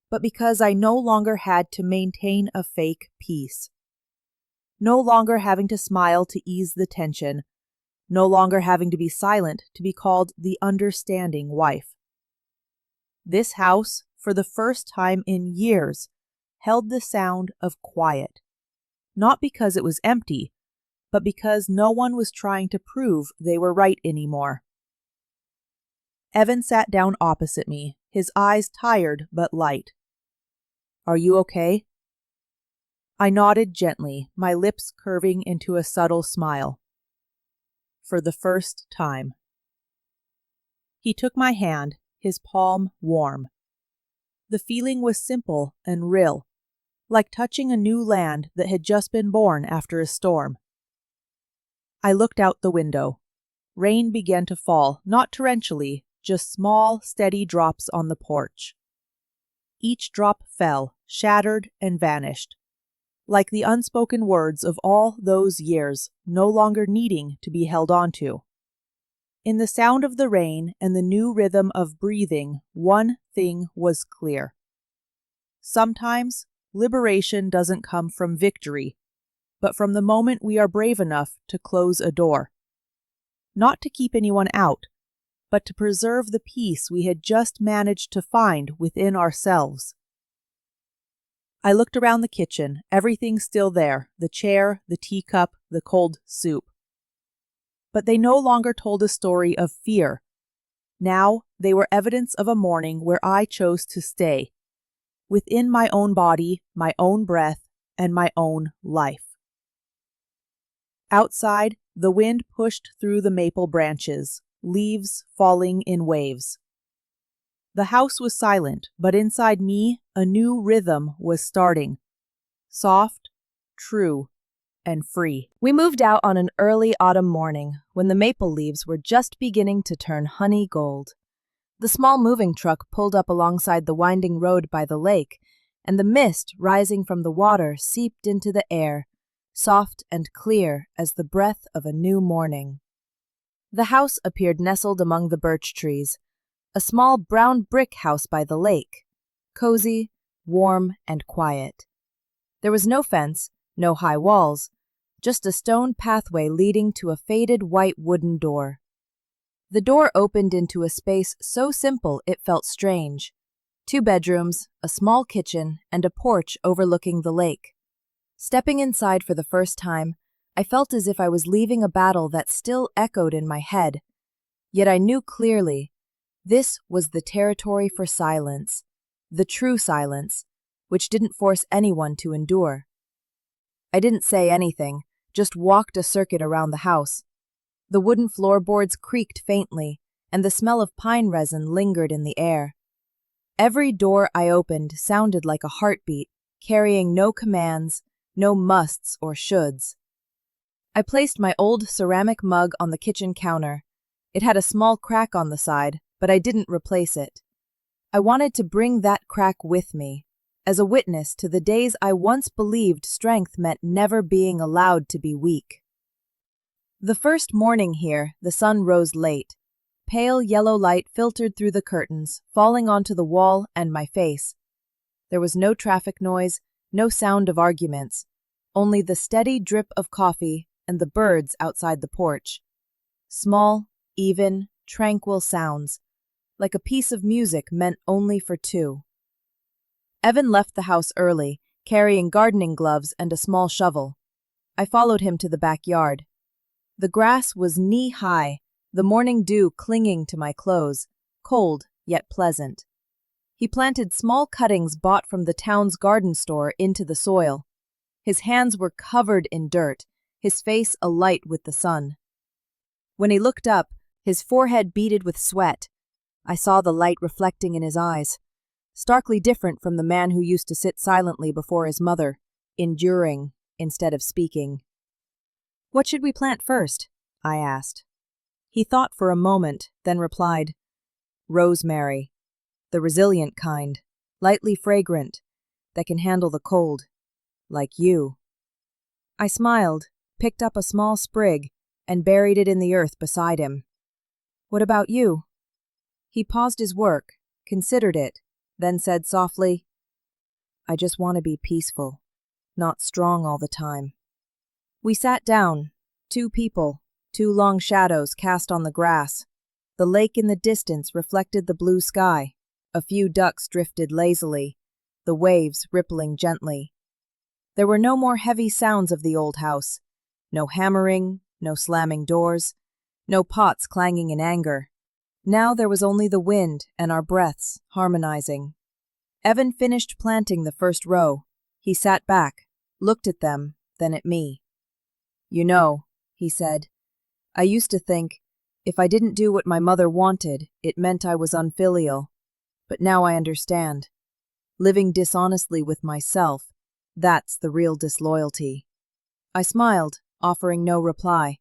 but because I no longer had to maintain a fake peace. No longer having to smile to ease the tension, no longer having to be silent to be called the understanding wife. This house, for the first time in years, held the sound of quiet, not because it was empty, but because no one was trying to prove they were right anymore. Evan sat down opposite me, his eyes tired but light. "Are you okay?" I nodded gently, my lips curving into a subtle smile. For the first time. He took my hand, his palm warm. The feeling was simple and real, like touching a new land that had just been born after a storm. I looked out the window. Rain began to fall, not torrentially, just small, steady drops on the porch. Each drop fell, shattered, and vanished, like the unspoken words of all those years, no longer needing to be held onto. In the sound of the rain and the new rhythm of breathing, one thing was clear. Sometimes, liberation doesn't come from victory, but from the moment we are brave enough to close a door. Not to keep anyone out, but to preserve the peace we had just managed to find within ourselves. I looked around the kitchen, everything still there, the chair, the teacup, the cold soup. But they no longer told a story of fear. Now they were evidence of a morning where I chose to stay, within my own body, my own breath, and my own life. Outside, the wind pushed through the maple branches, leaves falling in waves. The house was silent, but inside me, a new rhythm was starting. Soft, true, and free. We moved out on an early autumn morning when the maple leaves were just beginning to turn honey gold. The small moving truck pulled up alongside the winding road by the lake, and the mist rising from the water seeped into the air, soft and clear as the breath of a new morning. The house appeared nestled among the birch trees, a small brown brick house by the lake, cozy, warm, and quiet. There was no fence, no high walls, just a stone pathway leading to a faded white wooden door. The door opened into a space so simple it felt strange. 2 bedrooms, a small kitchen, and a porch overlooking the lake. Stepping inside for the first time, I felt as if I was leaving a battle that still echoed in my head. Yet I knew clearly, this was the territory for silence, the true silence, which didn't force anyone to endure. I didn't say anything, just walked a circuit around the house. The wooden floorboards creaked faintly, and the smell of pine resin lingered in the air. Every door I opened sounded like a heartbeat, carrying no commands, no musts or shoulds. I placed my old ceramic mug on the kitchen counter. It had a small crack on the side, but I didn't replace it. I wanted to bring that crack with me, as a witness to the days I once believed strength meant never being allowed to be weak. The first morning here, the sun rose late. Pale yellow light filtered through the curtains, falling onto the wall and my face. There was no traffic noise, no sound of arguments, only the steady drip of coffee and the birds outside the porch. Small, even, tranquil sounds, like a piece of music meant only for two. Evan left the house early, carrying gardening gloves and a small shovel. I followed him to the backyard. The grass was knee-high, the morning dew clinging to my clothes, cold yet pleasant. He planted small cuttings bought from the town's garden store into the soil. His hands were covered in dirt, his face alight with the sun. When he looked up, his forehead beaded with sweat. I saw the light reflecting in his eyes, starkly different from the man who used to sit silently before his mother, enduring instead of speaking. "What should we plant first?" I asked. He thought for a moment, then replied, "Rosemary, the resilient kind, lightly fragrant, that can handle the cold, like you." I smiled, picked up a small sprig, and buried it in the earth beside him. "What about you?" He paused his work, considered it, then said softly, "I just want to be peaceful, not strong all the time." We sat down, two people, two long shadows cast on the grass. The lake in the distance reflected the blue sky. A few ducks drifted lazily, the waves rippling gently. There were no more heavy sounds of the old house. No hammering, no slamming doors, no pots clanging in anger. Now there was only the wind and our breaths harmonizing. Evan finished planting the first row. He sat back, looked at them, then at me. "You know," he said, "I used to think, if I didn't do what my mother wanted, it meant I was unfilial. But now I understand. Living dishonestly with myself, that's the real disloyalty." I smiled, offering no reply.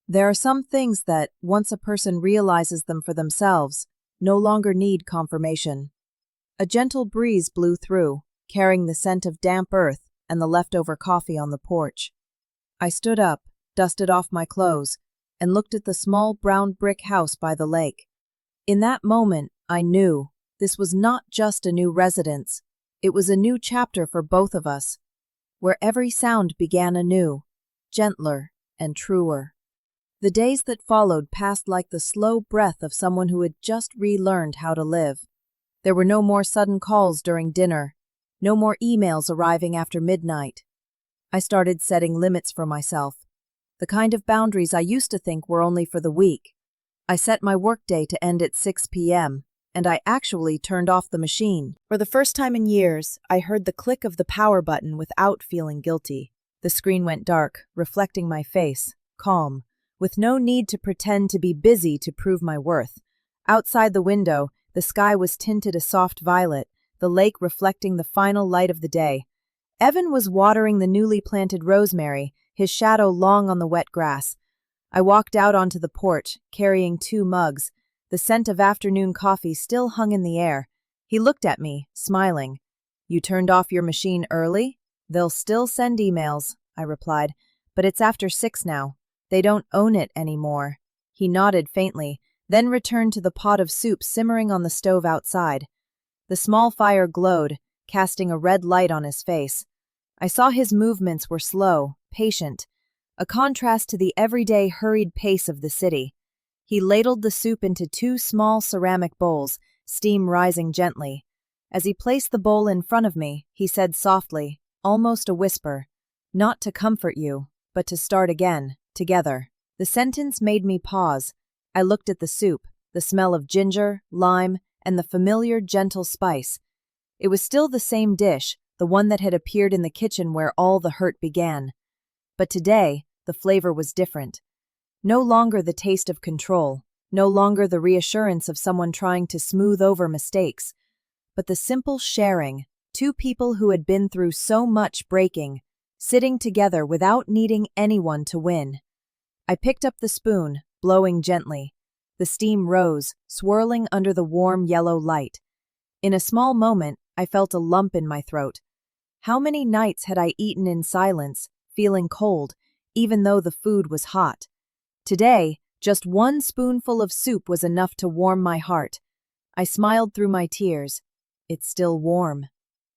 There are some things that, once a person realizes them for themselves, no longer need confirmation. A gentle breeze blew through, carrying the scent of damp earth and the leftover coffee on the porch. I stood up, dusted off my clothes, and looked at the small brown brick house by the lake. In that moment, I knew this was not just a new residence. It was a new chapter for both of us, where every sound began anew, gentler and truer. The days that followed passed like the slow breath of someone who had just relearned how to live. There were no more sudden calls during dinner, no more emails arriving after midnight. I started setting limits for myself, the kind of boundaries I used to think were only for the weak. I set my workday to end at 6 p.m., and I actually turned off the machine. For the first time in years, I heard the click of the power button without feeling guilty. The screen went dark, reflecting my face, calm, with no need to pretend to be busy to prove my worth. Outside the window, the sky was tinted a soft violet, the lake reflecting the final light of the day. Evan was watering the newly planted rosemary, his shadow long on the wet grass. I walked out onto the porch, carrying 2 mugs. The scent of afternoon coffee still hung in the air. He looked at me, smiling. "You turned off your machine early?" "They'll still send emails," I replied, "but it's after 6 now. They don't own it anymore." He nodded faintly, then returned to the pot of soup simmering on the stove outside. The small fire glowed, casting a red light on his face. I saw his movements were slow, patient, a contrast to the everyday hurried pace of the city. He ladled the soup into 2 small ceramic bowls, steam rising gently. As he placed the bowl in front of me, he said softly, almost a whisper, "Not to comfort you, but to start again, together." The sentence made me pause. I looked at the soup, the smell of ginger, lime, and the familiar, gentle spice. It was still the same dish, the one that had appeared in the kitchen where all the hurt began. But today, the flavor was different. No longer the taste of control, no longer the reassurance of someone trying to smooth over mistakes, but the simple sharing, 2 people who had been through so much breaking, sitting together without needing anyone to win. I picked up the spoon, blowing gently. The steam rose, swirling under the warm yellow light. In a small moment, I felt a lump in my throat. How many nights had I eaten in silence, feeling cold, even though the food was hot? Today, Just one spoonful of soup was enough to warm my heart. I smiled through my tears. It's still warm.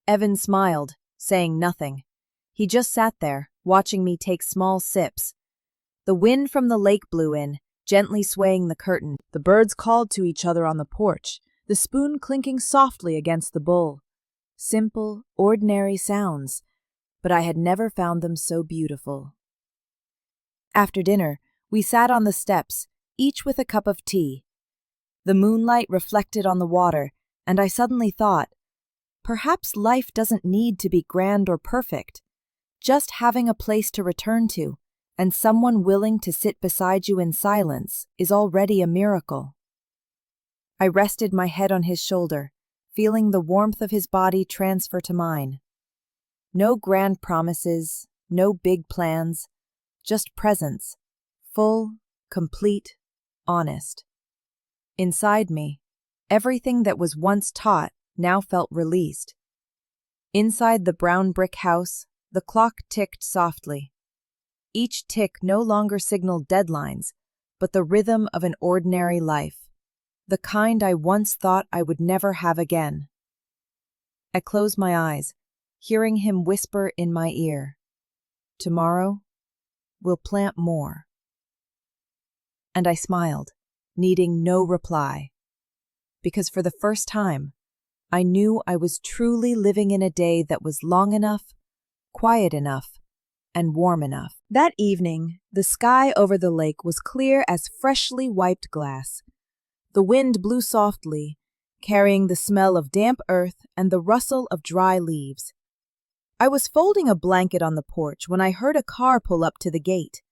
Evan smiled, saying nothing. He just sat there, watching me take small sips. The wind from the lake blew in, gently swaying the curtain. The birds called to each other on the porch, the spoon clinking softly against the bowl. Simple, ordinary sounds, but I had never found them so beautiful. After dinner, we sat on the steps, each with a cup of tea. The moonlight reflected on the water, and I suddenly thought, perhaps life doesn't need to be grand or perfect. Just having a place to return to, and someone willing to sit beside you in silence, is already a miracle. I rested my head on his shoulder, feeling the warmth of his body transfer to mine. No grand promises, no big plans, just presence, full, complete, honest. Inside me, everything that was once taut now felt released. Inside the brown brick house, the clock ticked softly. Each tick no longer signaled deadlines, but the rhythm of an ordinary life, the kind I once thought I would never have again. I closed my eyes, hearing him whisper in my ear, "Tomorrow, we'll plant more." And I smiled, needing no reply, because for the first time, I knew I was truly living in a day that was long enough, quiet enough, and warm enough. That evening, the sky over the lake was clear as freshly wiped glass. The wind blew softly, carrying the smell of damp earth and the rustle of dry leaves. I was folding a blanket on the porch when I heard a car pull up to the gate.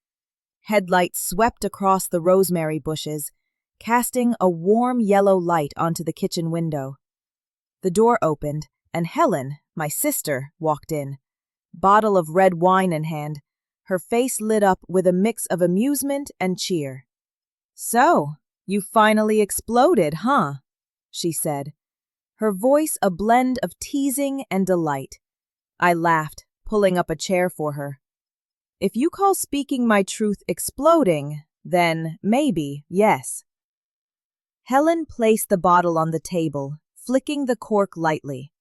Headlights swept across the rosemary bushes, casting a warm yellow light onto the kitchen window. The door opened, and Helen, my sister, walked in, bottle of red wine in hand, her face lit up with a mix of amusement and cheer. "So, you finally exploded, huh?" she said, her voice a blend of teasing and delight. I laughed, pulling up a chair for her. "If you call speaking my truth exploding, then maybe, yes." Helen placed the bottle on the table, flicking the cork lightly.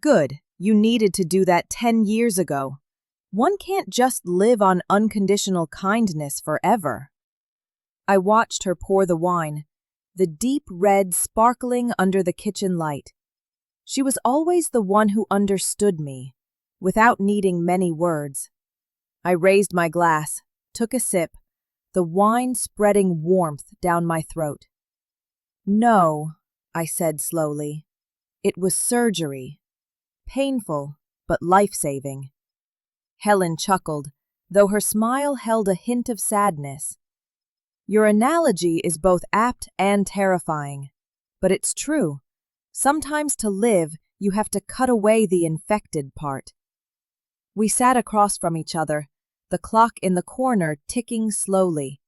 "Good, you needed to do that 10 years ago. One can't just live on unconditional kindness forever." I watched her pour the wine, the deep red sparkling under the kitchen light. She was always the one who understood me, without needing many words. I raised my glass, took a sip, the wine spreading warmth down my throat. "No," I said slowly. "It was surgery. Painful, but life-saving." Helen chuckled, though her smile held a hint of sadness. "Your analogy is both apt and terrifying. But it's true. Sometimes to live, you have to cut away the infected part." We sat across from each other, the clock in the corner ticking slowly.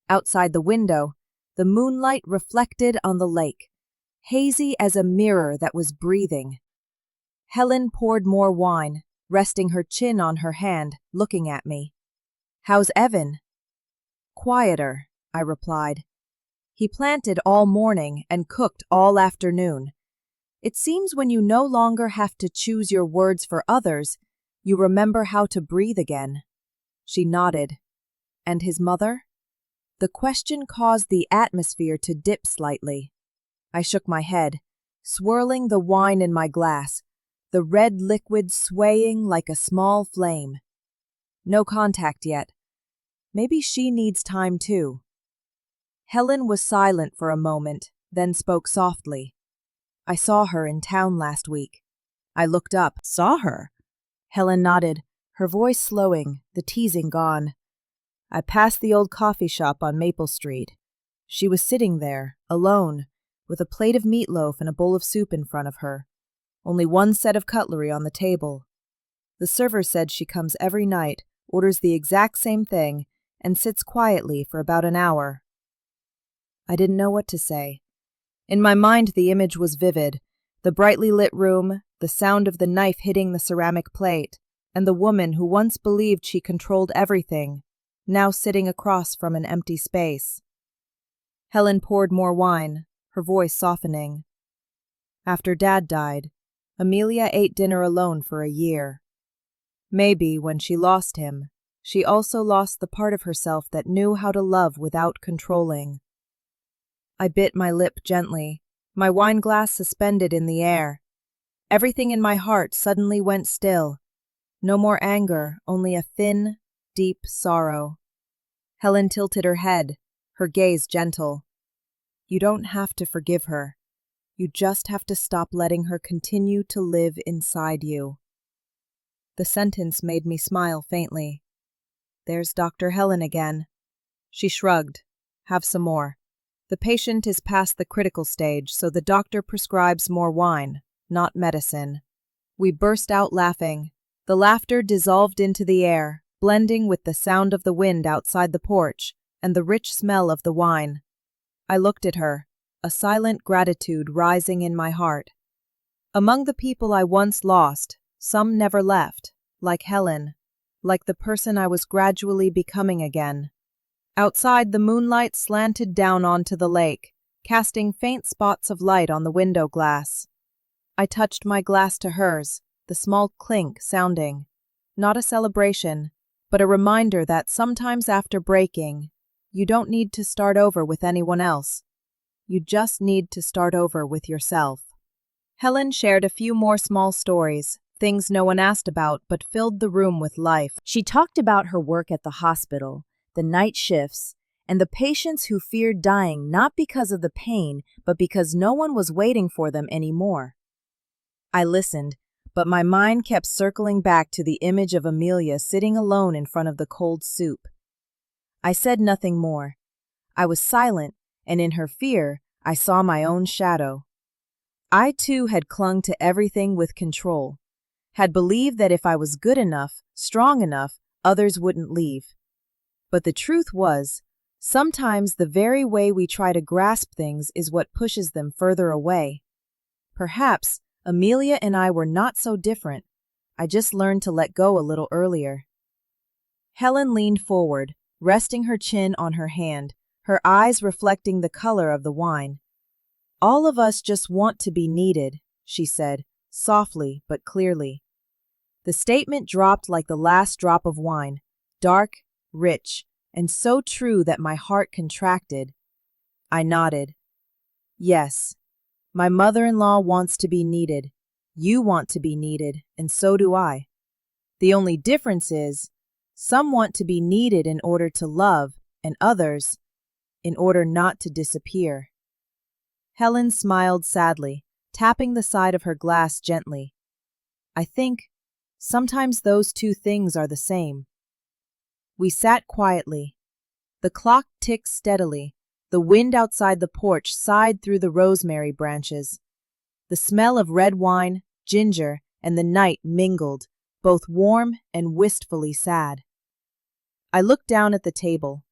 Outside the window, the moonlight reflected on the lake, hazy as a mirror that was breathing. Helen poured more wine, resting her chin on her hand, looking at me. "How's Evan?" "Quieter," I replied. "He planted all morning and cooked all afternoon. It seems when you no longer have to choose your words for others, you remember how to breathe again." She nodded. "And his mother?" The question caused the atmosphere to dip slightly. I shook my head, swirling the wine in my glass, the red liquid swaying like a small flame. "No contact yet. Maybe she needs time too." Helen was silent for a moment, then spoke softly. "I saw her in town last week." I looked up. "Saw her?" Helen nodded, her voice slowing, the teasing gone. "I passed the old coffee shop on Maple Street. She was sitting there, alone, with a plate of meatloaf and a bowl of soup in front of her. Only one set of cutlery on the table. The server said she comes every night, orders the exact same thing, and sits quietly for about an hour." I didn't know what to say. In my mind the image was vivid, the brightly lit room, the sound of the knife hitting the ceramic plate, and the woman who once believed she controlled everything, now sitting across from an empty space. Helen poured more wine, her voice softening. After Dad died, Amelia ate dinner alone for a year. Maybe when she lost him, she also lost the part of herself that knew how to love without controlling. I bit my lip gently, my wine glass suspended in the air. Everything in my heart suddenly went still. No more anger, only a thin, deep sorrow. Helen tilted her head, her gaze gentle. You don't have to forgive her. You just have to stop letting her continue to live inside you. The sentence made me smile faintly. There's Dr. Helen again. She shrugged. Have some more. The patient is past the critical stage, so the doctor prescribes more wine, not medicine. We burst out laughing. The laughter dissolved into the air, blending with the sound of the wind outside the porch and the rich smell of the wine. I looked at her, a silent gratitude rising in my heart. Among the people I once lost, some never left, like Helen, like the person I was gradually becoming again. Outside, the moonlight slanted down onto the lake, casting faint spots of light on the window glass. I touched my glass to hers, the small clink sounding. Not a celebration, but a reminder that sometimes after breaking, you don't need to start over with anyone else. You just need to start over with yourself. Helen shared a few more small stories, things no one asked about but filled the room with life. She talked about her work at the hospital, the night shifts, and the patients who feared dying not because of the pain, but because no one was waiting for them anymore. I listened, but my mind kept circling back to the image of Amelia sitting alone in front of the cold soup. I said nothing more. I was silent, and in her fear, I saw my own shadow. I too had clung to everything with control, had believed that if I was good enough, strong enough, others wouldn't leave. But the truth was, sometimes the very way we try to grasp things is what pushes them further away. Perhaps Amelia and I were not so different. I just learned to let go a little earlier. Helen leaned forward, resting her chin on her hand, her eyes reflecting the color of the wine. All of us just want to be needed, she said, softly but clearly. The statement dropped like the last drop of wine, dark, rich, and so true that my heart contracted. I nodded. Yes, my mother-in-law wants to be needed. You want to be needed, and so do I. The only difference is, some want to be needed in order to love, and others, in order not to disappear. Helen smiled sadly, tapping the side of her glass gently. I think, sometimes those two things are the same. We sat quietly. The clock ticked steadily. The wind outside the porch sighed through the rosemary branches. The smell of red wine, ginger, and the night mingled, both warm and wistfully sad. I looked down at the table.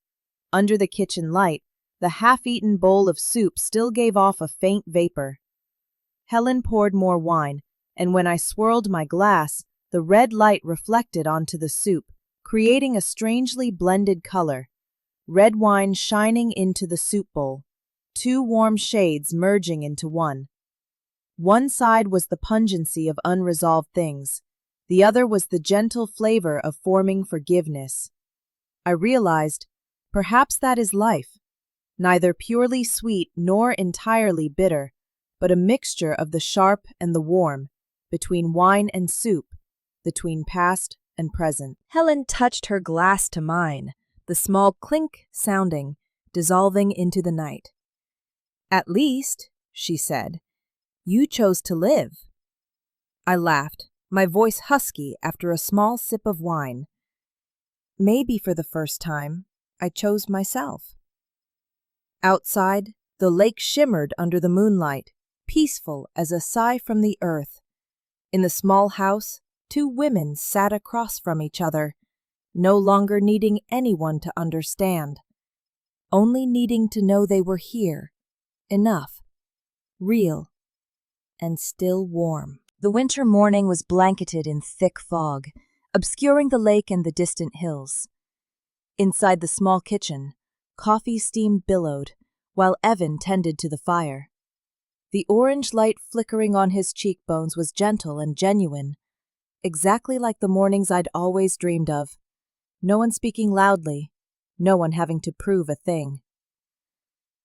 Under the kitchen light, the half-eaten bowl of soup still gave off a faint vapor. Helen poured more wine, and when I swirled my glass, the red light reflected onto the soup, creating a strangely blended color. Red wine shining into the soup bowl, two warm shades merging into one. One side was the pungency of unresolved things. The other was the gentle flavor of forming forgiveness. I realized, perhaps that is life. Neither purely sweet nor entirely bitter, but a mixture of the sharp and the warm, between wine and soup, between past and present. Helen touched her glass to mine, the small clink sounding, dissolving into the night. At least, she said, you chose to live. I laughed, my voice husky after a small sip of wine. Maybe for the first time, I chose myself. Outside, the lake shimmered under the moonlight, peaceful as a sigh from the earth. In the small house, two women sat across from each other, no longer needing anyone to understand, only needing to know they were here, enough, real, and still warm. The winter morning was blanketed in thick fog, obscuring the lake and the distant hills. Inside the small kitchen, coffee steam billowed, while Evan tended to the fire. The orange light flickering on his cheekbones was gentle and genuine, exactly like the mornings I'd always dreamed of. No one speaking loudly, no one having to prove a thing.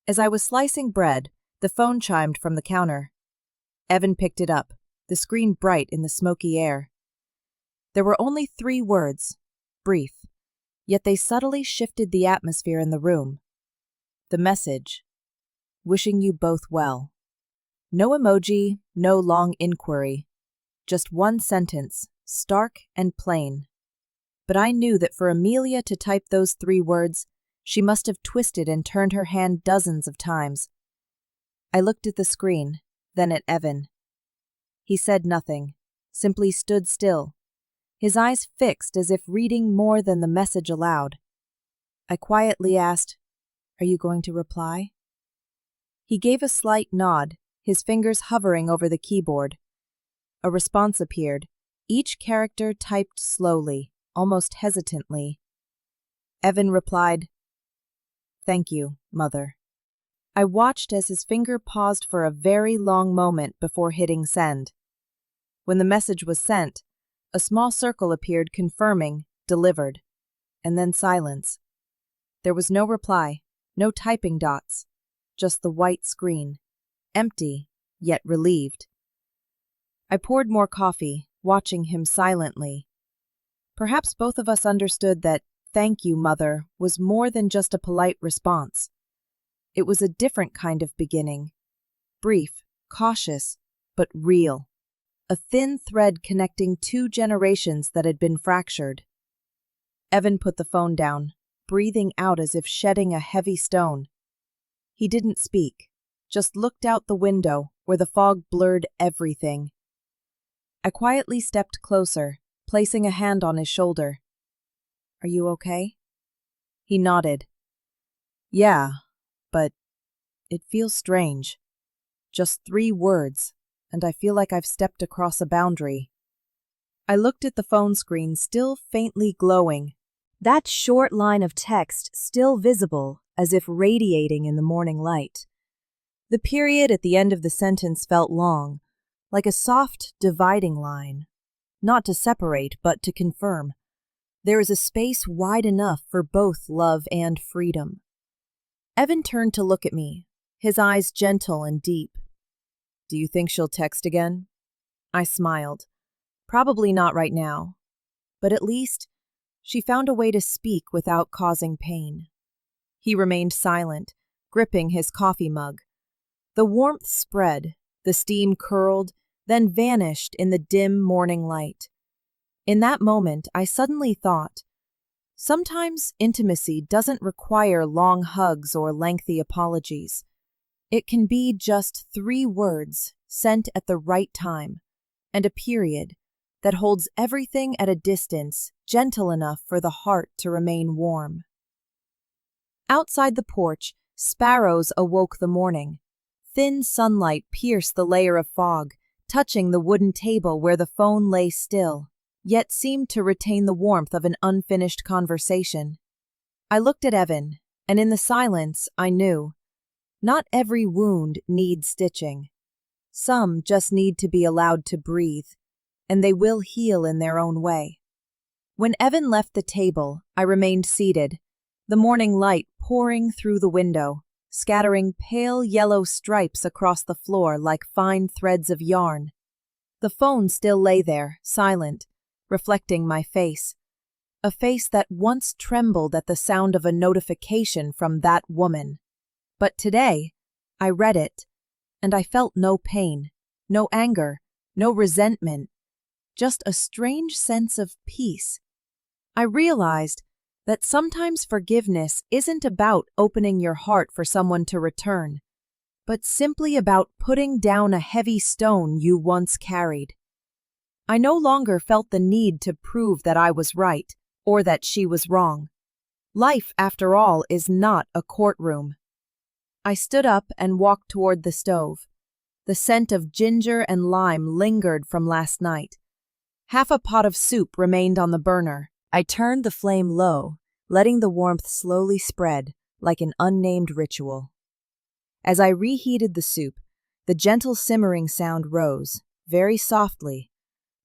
As I was slicing bread, the phone chimed from the counter. Evan picked it up, the screen bright in the smoky air. There were only 3 words, brief, yet they subtly shifted the atmosphere in the room. The message: wishing you both well. No emoji, no long inquiry. Just one sentence, stark and plain. But I knew that for Amelia to type those 3 words, she must have twisted and turned her hand dozens of times. I looked at the screen, then at Evan. He said nothing, simply stood still, his eyes fixed as if reading more than the message aloud. I quietly asked, "Are you going to reply?" He gave a slight nod, his fingers hovering over the keyboard. A response appeared, each character typed slowly, almost hesitantly. Evan replied, "Thank you, Mother." I watched as his finger paused for a very long moment before hitting send. When the message was sent, a small circle appeared confirming, delivered, and then silence. There was no reply, no typing dots, just the white screen, empty, yet relieved. I poured more coffee, watching him silently. Perhaps both of us understood that "thank you, Mother" was more than just a polite response. It was a different kind of beginning. Brief, cautious, but real. A thin thread connecting 2 generations that had been fractured. Evan put the phone down, breathing out as if shedding a heavy stone. He didn't speak, just looked out the window where the fog blurred everything. I quietly stepped closer, placing a hand on his shoulder. "Are you okay?" He nodded. "Yeah, but it feels strange. Just 3 words, and I feel like I've stepped across a boundary." I looked at the phone screen, still faintly glowing, that short line of text still visible as if radiating in the morning light. The period at the end of the sentence felt long, like a soft dividing line, not to separate but to confirm. There is a space wide enough for both love and freedom. Evan turned to look at me, his eyes gentle and deep. "Do you think she'll text again?" I smiled. Probably not right now. But at least, she found a way to speak without causing pain. He remained silent, gripping his coffee mug. The warmth spread, the steam curled, then vanished in the dim morning light. In that moment, I suddenly thought, sometimes intimacy doesn't require long hugs or lengthy apologies. It can be just 3 words sent at the right time, and a period that holds everything at a distance gentle enough for the heart to remain warm. Outside the porch, sparrows awoke the morning. Thin sunlight pierced the layer of fog, touching the wooden table where the phone lay still, yet seemed to retain the warmth of an unfinished conversation. I looked at Evan, and in the silence I knew, not every wound needs stitching. Some just need to be allowed to breathe, and they will heal in their own way. When Evan left the table, I remained seated, the morning light pouring through the window, scattering pale yellow stripes across the floor like fine threads of yarn. The phone still lay there, silent, reflecting my face, a face that once trembled at the sound of a notification from that woman. But today, I read it, and I felt no pain, no anger, no resentment, just a strange sense of peace. I realized that sometimes forgiveness isn't about opening your heart for someone to return, but simply about putting down a heavy stone you once carried. I no longer felt the need to prove that I was right or that she was wrong. Life, after all, is not a courtroom. I stood up and walked toward the stove. The scent of ginger and lime lingered from last night. Half a pot of soup remained on the burner. I turned the flame low, letting the warmth slowly spread like an unnamed ritual. As I reheated the soup, the gentle simmering sound rose, very softly,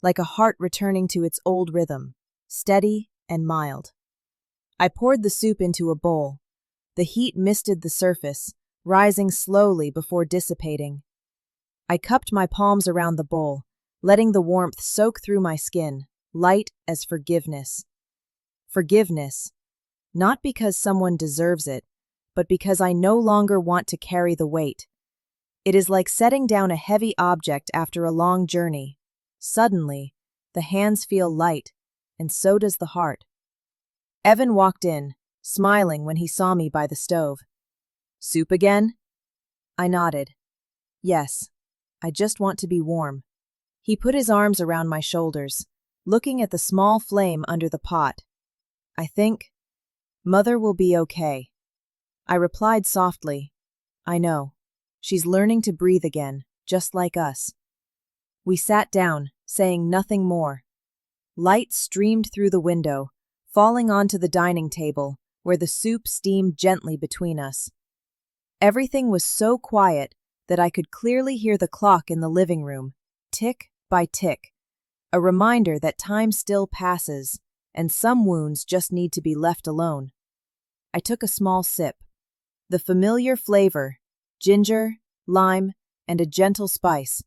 like a heart returning to its old rhythm, steady and mild. I poured the soup into a bowl. The heat misted the surface, rising slowly before dissipating. I cupped my palms around the bowl, letting the warmth soak through my skin, light as forgiveness. Forgiveness, not because someone deserves it, but because I no longer want to carry the weight. It is like setting down a heavy object after a long journey. Suddenly, the hands feel light, and so does the heart. Evan walked in, smiling when he saw me by the stove. "Soup again?" I nodded. "Yes, I just want to be warm." He put his arms around my shoulders, looking at the small flame under the pot. "I think Mother will be okay." I replied softly, "I know. She's learning to breathe again, just like us." We sat down, saying nothing more. Light streamed through the window, falling onto the dining table, where the soup steamed gently between us. Everything was so quiet that I could clearly hear the clock in the living room, tick by tick, a reminder that time still passes, and some wounds just need to be left alone. I took a small sip. The familiar flavor, ginger, lime, and a gentle spice,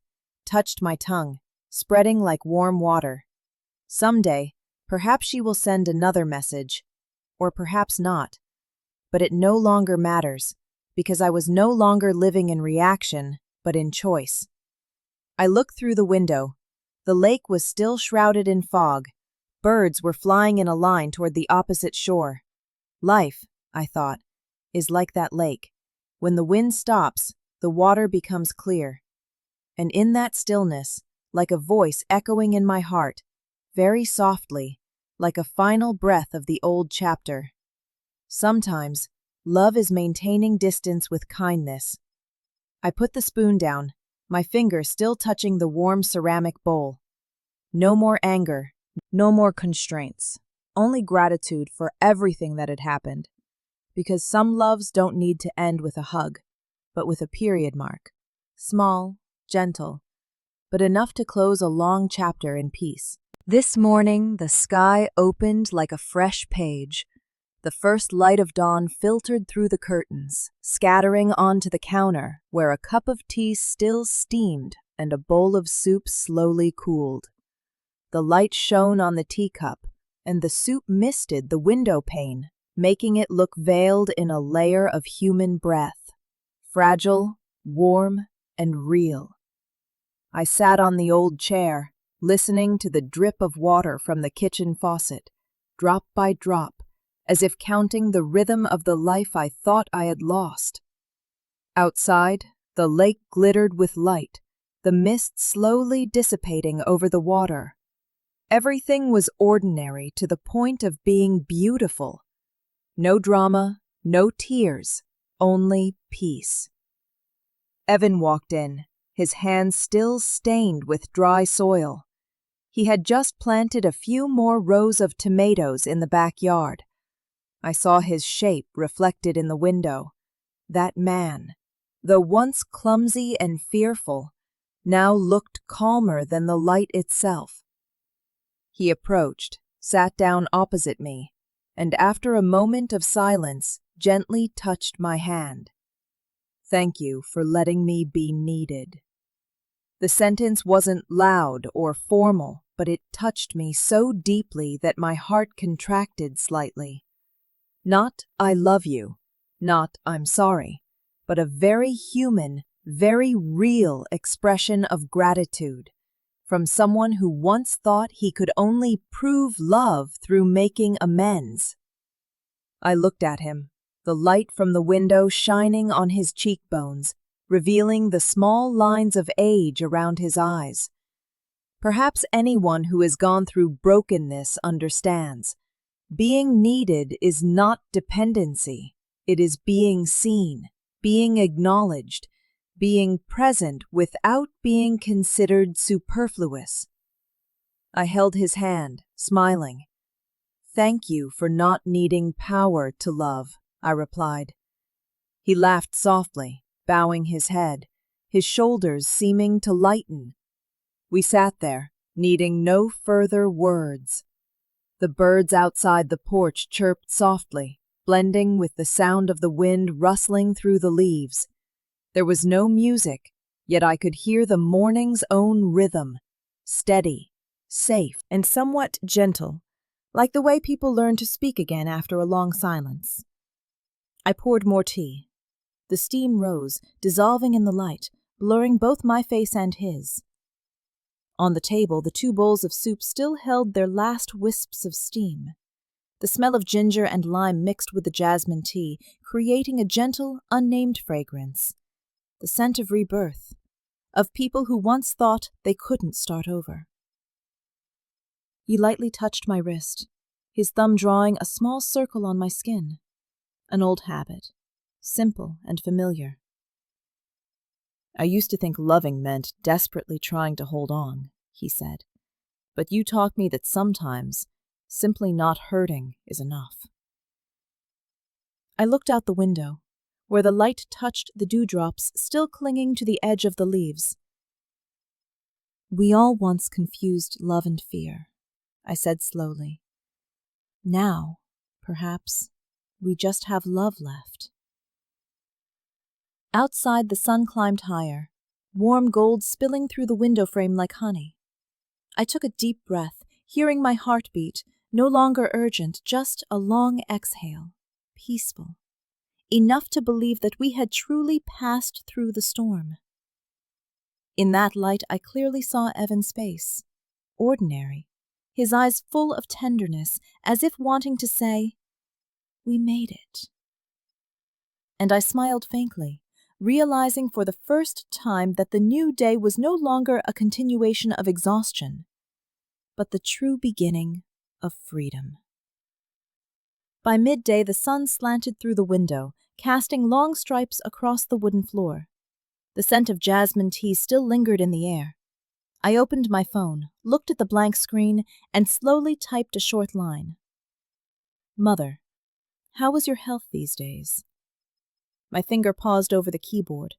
touched my tongue, spreading like warm water. Someday, perhaps she will send another message, or perhaps not. But it no longer matters, because I was no longer living in reaction, but in choice. I looked through the window. The lake was still shrouded in fog. Birds were flying in a line toward the opposite shore. Life, I thought, is like that lake. When the wind stops, the water becomes clear. And in that stillness, like a voice echoing in my heart, very softly, like a final breath of the old chapter. Sometimes, love is maintaining distance with kindness. I put the spoon down, my finger still touching the warm ceramic bowl. No more anger, no more constraints, only gratitude for everything that had happened. Because some loves don't need to end with a hug, but with a period mark. Small, gentle, but enough to close a long chapter in peace. This morning, the sky opened like a fresh page. The first light of dawn filtered through the curtains, scattering onto the counter, where a cup of tea still steamed and a bowl of soup slowly cooled. The light shone on the teacup, and the soup misted the window pane, making it look veiled in a layer of human breath, fragile, warm, and real. I sat on the old chair, listening to the drip of water from the kitchen faucet, drop by drop, as if counting the rhythm of the life I thought I had lost. Outside, the lake glittered with light, the mist slowly dissipating over the water. Everything was ordinary to the point of being beautiful. No drama, no tears, only peace. Evan walked in, his hands still stained with dry soil. He had just planted a few more rows of tomatoes in the backyard. I saw his shape reflected in the window. That man, though once clumsy and fearful, now looked calmer than the light itself. He approached, sat down opposite me, and after a moment of silence, gently touched my hand. "Thank you for letting me be needed." The sentence wasn't loud or formal, but it touched me so deeply that my heart contracted slightly. Not "I love you," not "I'm sorry," but a very human, very real expression of gratitude from someone who once thought he could only prove love through making amends. I looked at him, the light from the window shining on his cheekbones, revealing the small lines of age around his eyes. Perhaps anyone who has gone through brokenness understands. Being needed is not dependency. It is being seen, being acknowledged, being present without being considered superfluous. I held his hand, smiling. Thank you for not needing power to love, I replied. He laughed softly, bowing his head, his shoulders seeming to lighten. We sat there, needing no further words. The birds outside the porch chirped softly, blending with the sound of the wind rustling through the leaves. There was no music, yet I could hear the morning's own rhythm, steady, safe, and somewhat gentle, like the way people learn to speak again after a long silence. I poured more tea. The steam rose, dissolving in the light, blurring both my face and his. On the table, the 2 bowls of soup still held their last wisps of steam. The smell of ginger and lime mixed with the jasmine tea, creating a gentle, unnamed fragrance. The scent of rebirth, of people who once thought they couldn't start over. He lightly touched my wrist, his thumb drawing a small circle on my skin. An old habit, simple and familiar. I used to think loving meant desperately trying to hold on, he said. But you taught me that sometimes simply not hurting is enough. I looked out the window, where the light touched the dewdrops still clinging to the edge of the leaves. We all once confused love and fear, I said slowly. Now, perhaps, we just have love left. Outside, the sun climbed higher, warm gold spilling through the window frame like honey. I took a deep breath, hearing my heartbeat, no longer urgent, just a long exhale, peaceful, enough to believe that we had truly passed through the storm. In that light, I clearly saw Evan's face, ordinary, his eyes full of tenderness, as if wanting to say, "We made it." And I smiled faintly, realizing for the first time that the new day was no longer a continuation of exhaustion, but the true beginning of freedom. By midday, the sun slanted through the window, casting long stripes across the wooden floor. The scent of jasmine tea still lingered in the air. I opened my phone, looked at the blank screen, and slowly typed a short line. Mother, how is your health these days? My finger paused over the keyboard.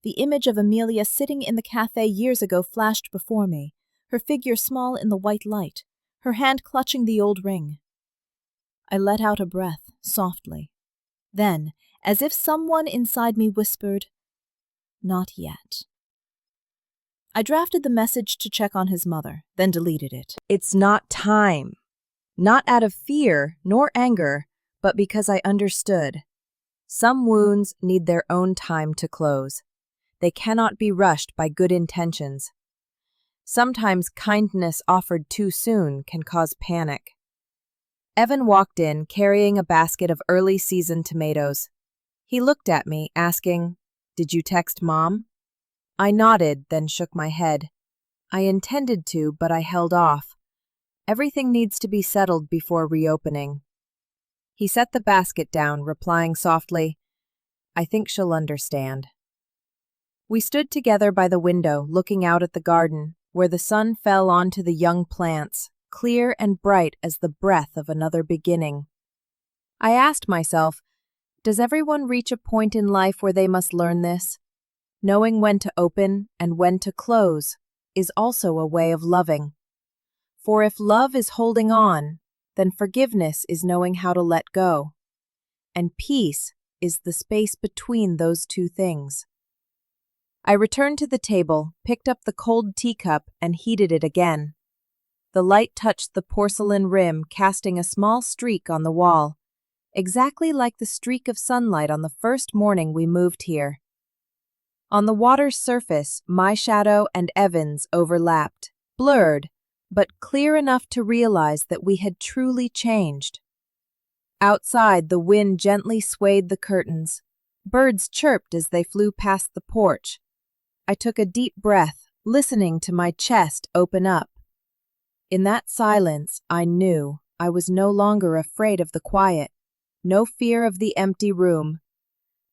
The image of Amelia sitting in the cafe years ago flashed before me, her figure small in the white light, her hand clutching the old ring. I let out a breath, softly. Then, as if someone inside me whispered, "Not yet." I drafted the message to check on his mother, then deleted it. It's not time. Not out of fear nor anger, but because I understood. Some wounds need their own time to close. They cannot be rushed by good intentions. Sometimes kindness offered too soon can cause panic. Evan walked in carrying a basket of early season tomatoes. He looked at me, asking, "Did you text Mom?" I nodded, then shook my head. I intended to, but I held off. Everything needs to be settled before reopening. He set the basket down, replying softly, "I think she'll understand." We stood together by the window, looking out at the garden, where the sun fell onto the young plants, clear and bright as the breath of another beginning. I asked myself, does everyone reach a point in life where they must learn this? Knowing when to open and when to close is also a way of loving. For if love is holding on, then forgiveness is knowing how to let go. And peace is the space between those two things. I returned to the table, picked up the cold teacup, and heated it again. The light touched the porcelain rim, casting a small streak on the wall, exactly like the streak of sunlight on the first morning we moved here. On the water's surface, my shadow and Evan's overlapped, blurred, but clear enough to realize that we had truly changed. Outside, the wind gently swayed the curtains. Birds chirped as they flew past the porch. I took a deep breath, listening to my chest open up. In that silence, I knew I was no longer afraid of the quiet, no fear of the empty room,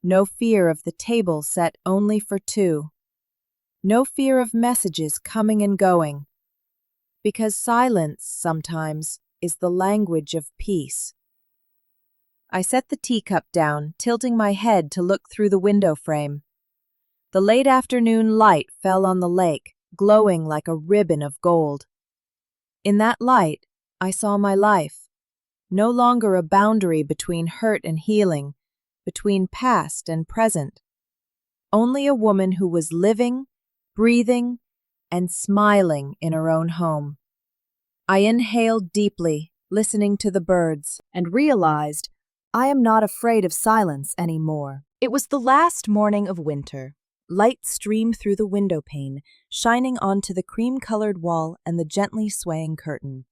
no fear of the table set only for two, no fear of messages coming and going. Because silence, sometimes, is the language of peace. I set the teacup down, tilting my head to look through the window frame. The late afternoon light fell on the lake, glowing like a ribbon of gold. In that light, I saw my life, no longer a boundary between hurt and healing, between past and present. Only a woman who was living, breathing, and smiling in her own home. I inhaled deeply, listening to the birds, and realized I am not afraid of silence anymore. It was the last morning of winter. Light streamed through the window pane, shining onto the cream-colored wall and the gently swaying curtain.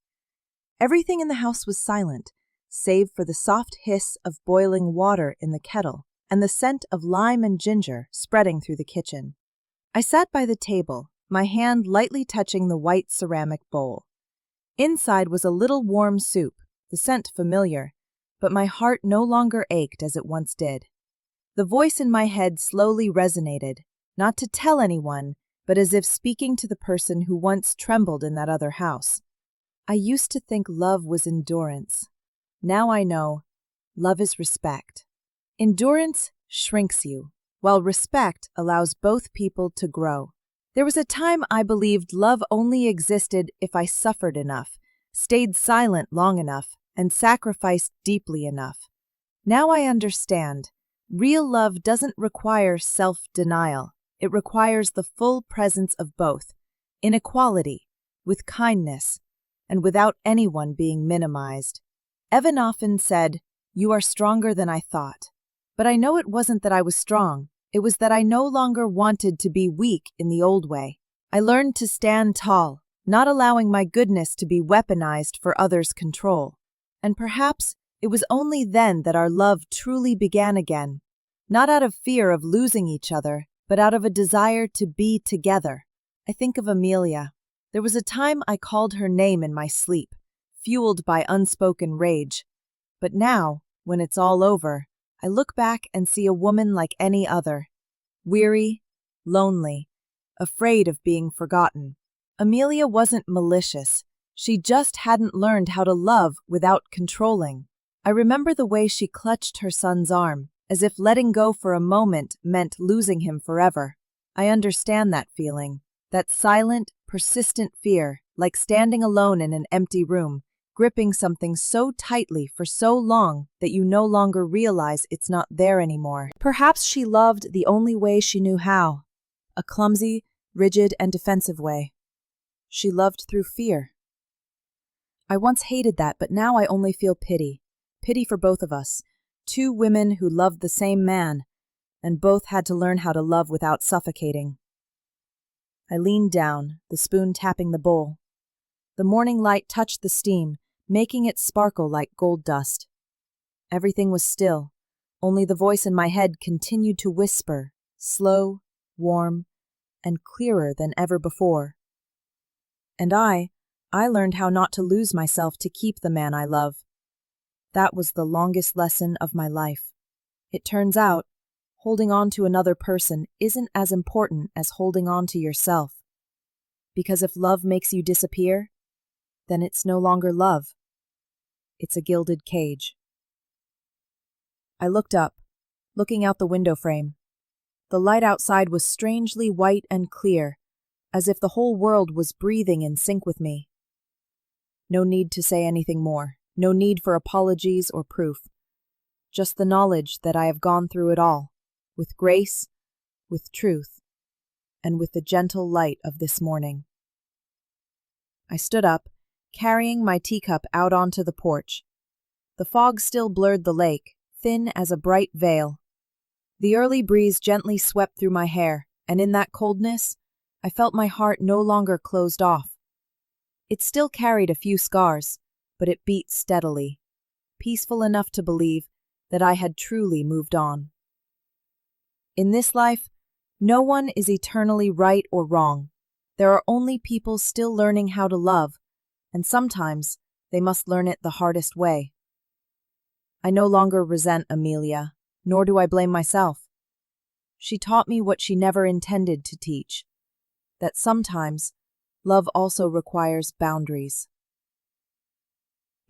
Everything in the house was silent, save for the soft hiss of boiling water in the kettle and the scent of lime and ginger spreading through the kitchen. I sat by the table, my hand lightly touching the white ceramic bowl. Inside was a little warm soup, the scent familiar, but my heart no longer ached as it once did. The voice in my head slowly resonated, not to tell anyone, but as if speaking to the person who once trembled in that other house. I used to think love was endurance. Now I know love is respect. Endurance shrinks you, while respect allows both people to grow. There was a time I believed love only existed if I suffered enough, stayed silent long enough, and sacrificed deeply enough. Now I understand. Real love doesn't require self-denial. It requires the full presence of both, in equality, with kindness, and without anyone being minimized. Evan often said, "You are stronger than I thought." But I know it wasn't that I was strong. It was that I no longer wanted to be weak in the old way. I learned to stand tall, not allowing my goodness to be weaponized for others' control. And perhaps it was only then that our love truly began again, not out of fear of losing each other, but out of a desire to be together. I think of Amelia. There was a time I called her name in my sleep, fueled by unspoken rage. But now, when it's all over, I look back and see a woman like any other, weary, lonely, afraid of being forgotten. Amelia wasn't malicious. She just hadn't learned how to love without controlling. I remember the way she clutched her son's arm, as if letting go for a moment meant losing him forever. I understand that feeling, that silent, persistent fear, like standing alone in an empty room, gripping something so tightly for so long that you no longer realize it's not there anymore. Perhaps she loved the only way she knew how, a clumsy, rigid, and defensive way. She loved through fear. I once hated that, but now I only feel pity. Pity for both of us, two women who loved the same man, and both had to learn how to love without suffocating. I leaned down, the spoon tapping the bowl. The morning light touched the steam, making it sparkle like gold dust. Everything was still. Only the voice in my head continued to whisper, slow, warm, and clearer than ever before. And I learned how not to lose myself to keep the man I love. That was the longest lesson of my life. It turns out, holding on to another person isn't as important as holding on to yourself. Because if love makes you disappear, then it's no longer love. It's a gilded cage. I looked up, looking out the window frame. The light outside was strangely white and clear, as if the whole world was breathing in sync with me. No need to say anything more, no need for apologies or proof. Just the knowledge that I have gone through it all, with grace, with truth, and with the gentle light of this morning. I stood up, carrying my teacup out onto the porch. The fog still blurred the lake, thin as a bright veil. The early breeze gently swept through my hair, and in that coldness, I felt my heart no longer closed off. It still carried a few scars, but it beat steadily, peaceful enough to believe that I had truly moved on. In this life, no one is eternally right or wrong. There are only people still learning how to love, and sometimes they must learn it the hardest way. I no longer resent Amelia, nor do I blame myself. She taught me what she never intended to teach, that sometimes love also requires boundaries.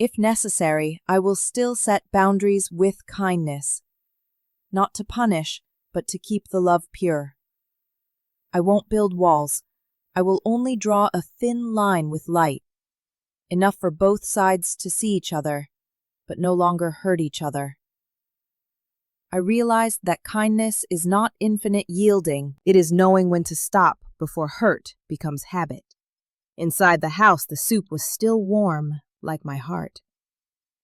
If necessary, I will still set boundaries with kindness. Not to punish, but to keep the love pure. I won't build walls. I will only draw a thin line with light, enough for both sides to see each other, but no longer hurt each other. I realized that kindness is not infinite yielding, it is knowing when to stop before hurt becomes habit. Inside the house, the soup was still warm, like my heart.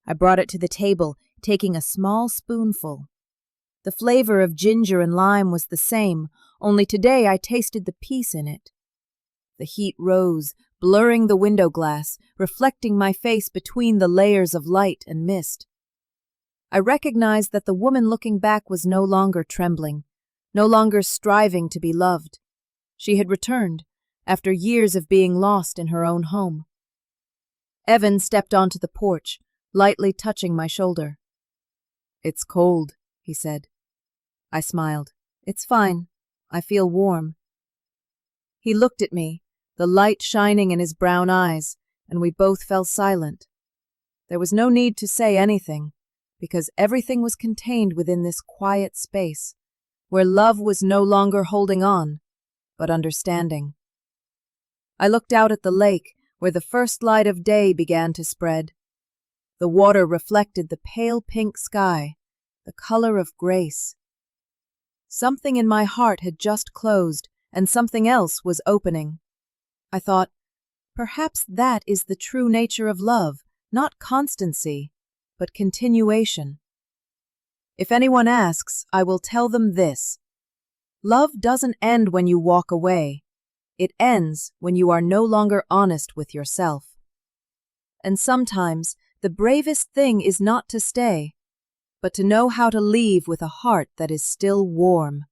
I brought it to the table, taking a small spoonful. The flavor of ginger and lime was the same, only today I tasted the peace in it. The heat rose, blurring the window glass, reflecting my face between the layers of light and mist. I recognized that the woman looking back was no longer trembling, no longer striving to be loved. She had returned, after years of being lost in her own home. Evan stepped onto the porch, lightly touching my shoulder. "It's cold," he said. I smiled. "It's fine. I feel warm." He looked at me, the light shining in his brown eyes, and we both fell silent. There was no need to say anything, because everything was contained within this quiet space, where love was no longer holding on, but understanding. I looked out at the lake, where the first light of day began to spread. The water reflected the pale pink sky, the color of grace. Something in my heart had just closed, and something else was opening. I thought, perhaps that is the true nature of love, not constancy, but continuation. If anyone asks, I will tell them this. Love doesn't end when you walk away. It ends when you are no longer honest with yourself. And sometimes the bravest thing is not to stay, but to know how to leave with a heart that is still warm.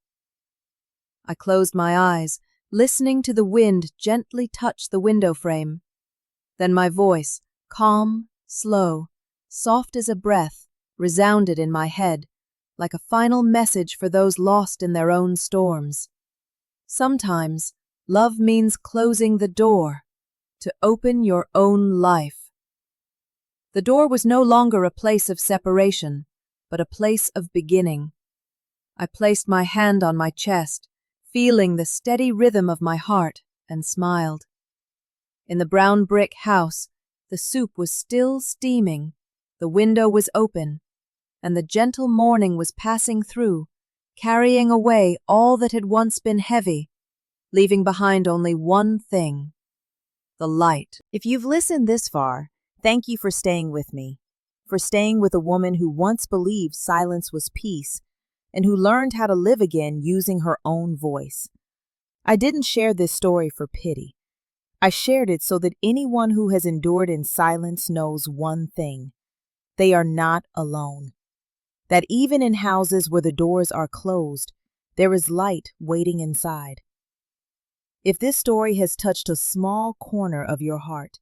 I closed my eyes, listening to the wind gently touch the window frame. Then my voice, calm, slow, soft as a breath, resounded in my head, like a final message for those lost in their own storms. Sometimes, love means closing the door to open your own life. The door was no longer a place of separation, but a place of beginning. I placed my hand on my chest, feeling the steady rhythm of my heart, and smiled. In the brown brick house, the soup was still steaming, the window was open, and the gentle morning was passing through, carrying away all that had once been heavy, leaving behind only one thing: the light. If you've listened this far, thank you for staying with me, for staying with a woman who once believed silence was peace, and who learned how to live again using her own voice. I didn't share this story for pity. I shared it so that anyone who has endured in silence knows one thing: they are not alone. That even in houses where the doors are closed, there is light waiting inside. If this story has touched a small corner of your heart,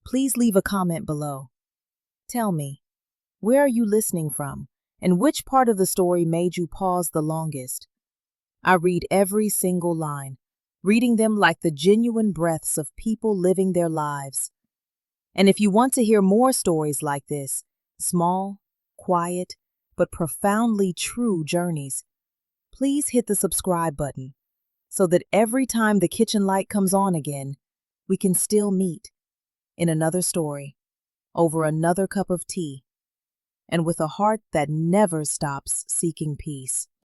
please leave a comment below. Tell me, where are you listening from, and which part of the story made you pause the longest? I read every single line, reading them like the genuine breaths of people living their lives. And if you want to hear more stories like this, small, quiet, but profoundly true journeys, please hit the subscribe button so that every time the kitchen light comes on again, we can still meet in another story, over another cup of tea, and with a heart that never stops seeking peace.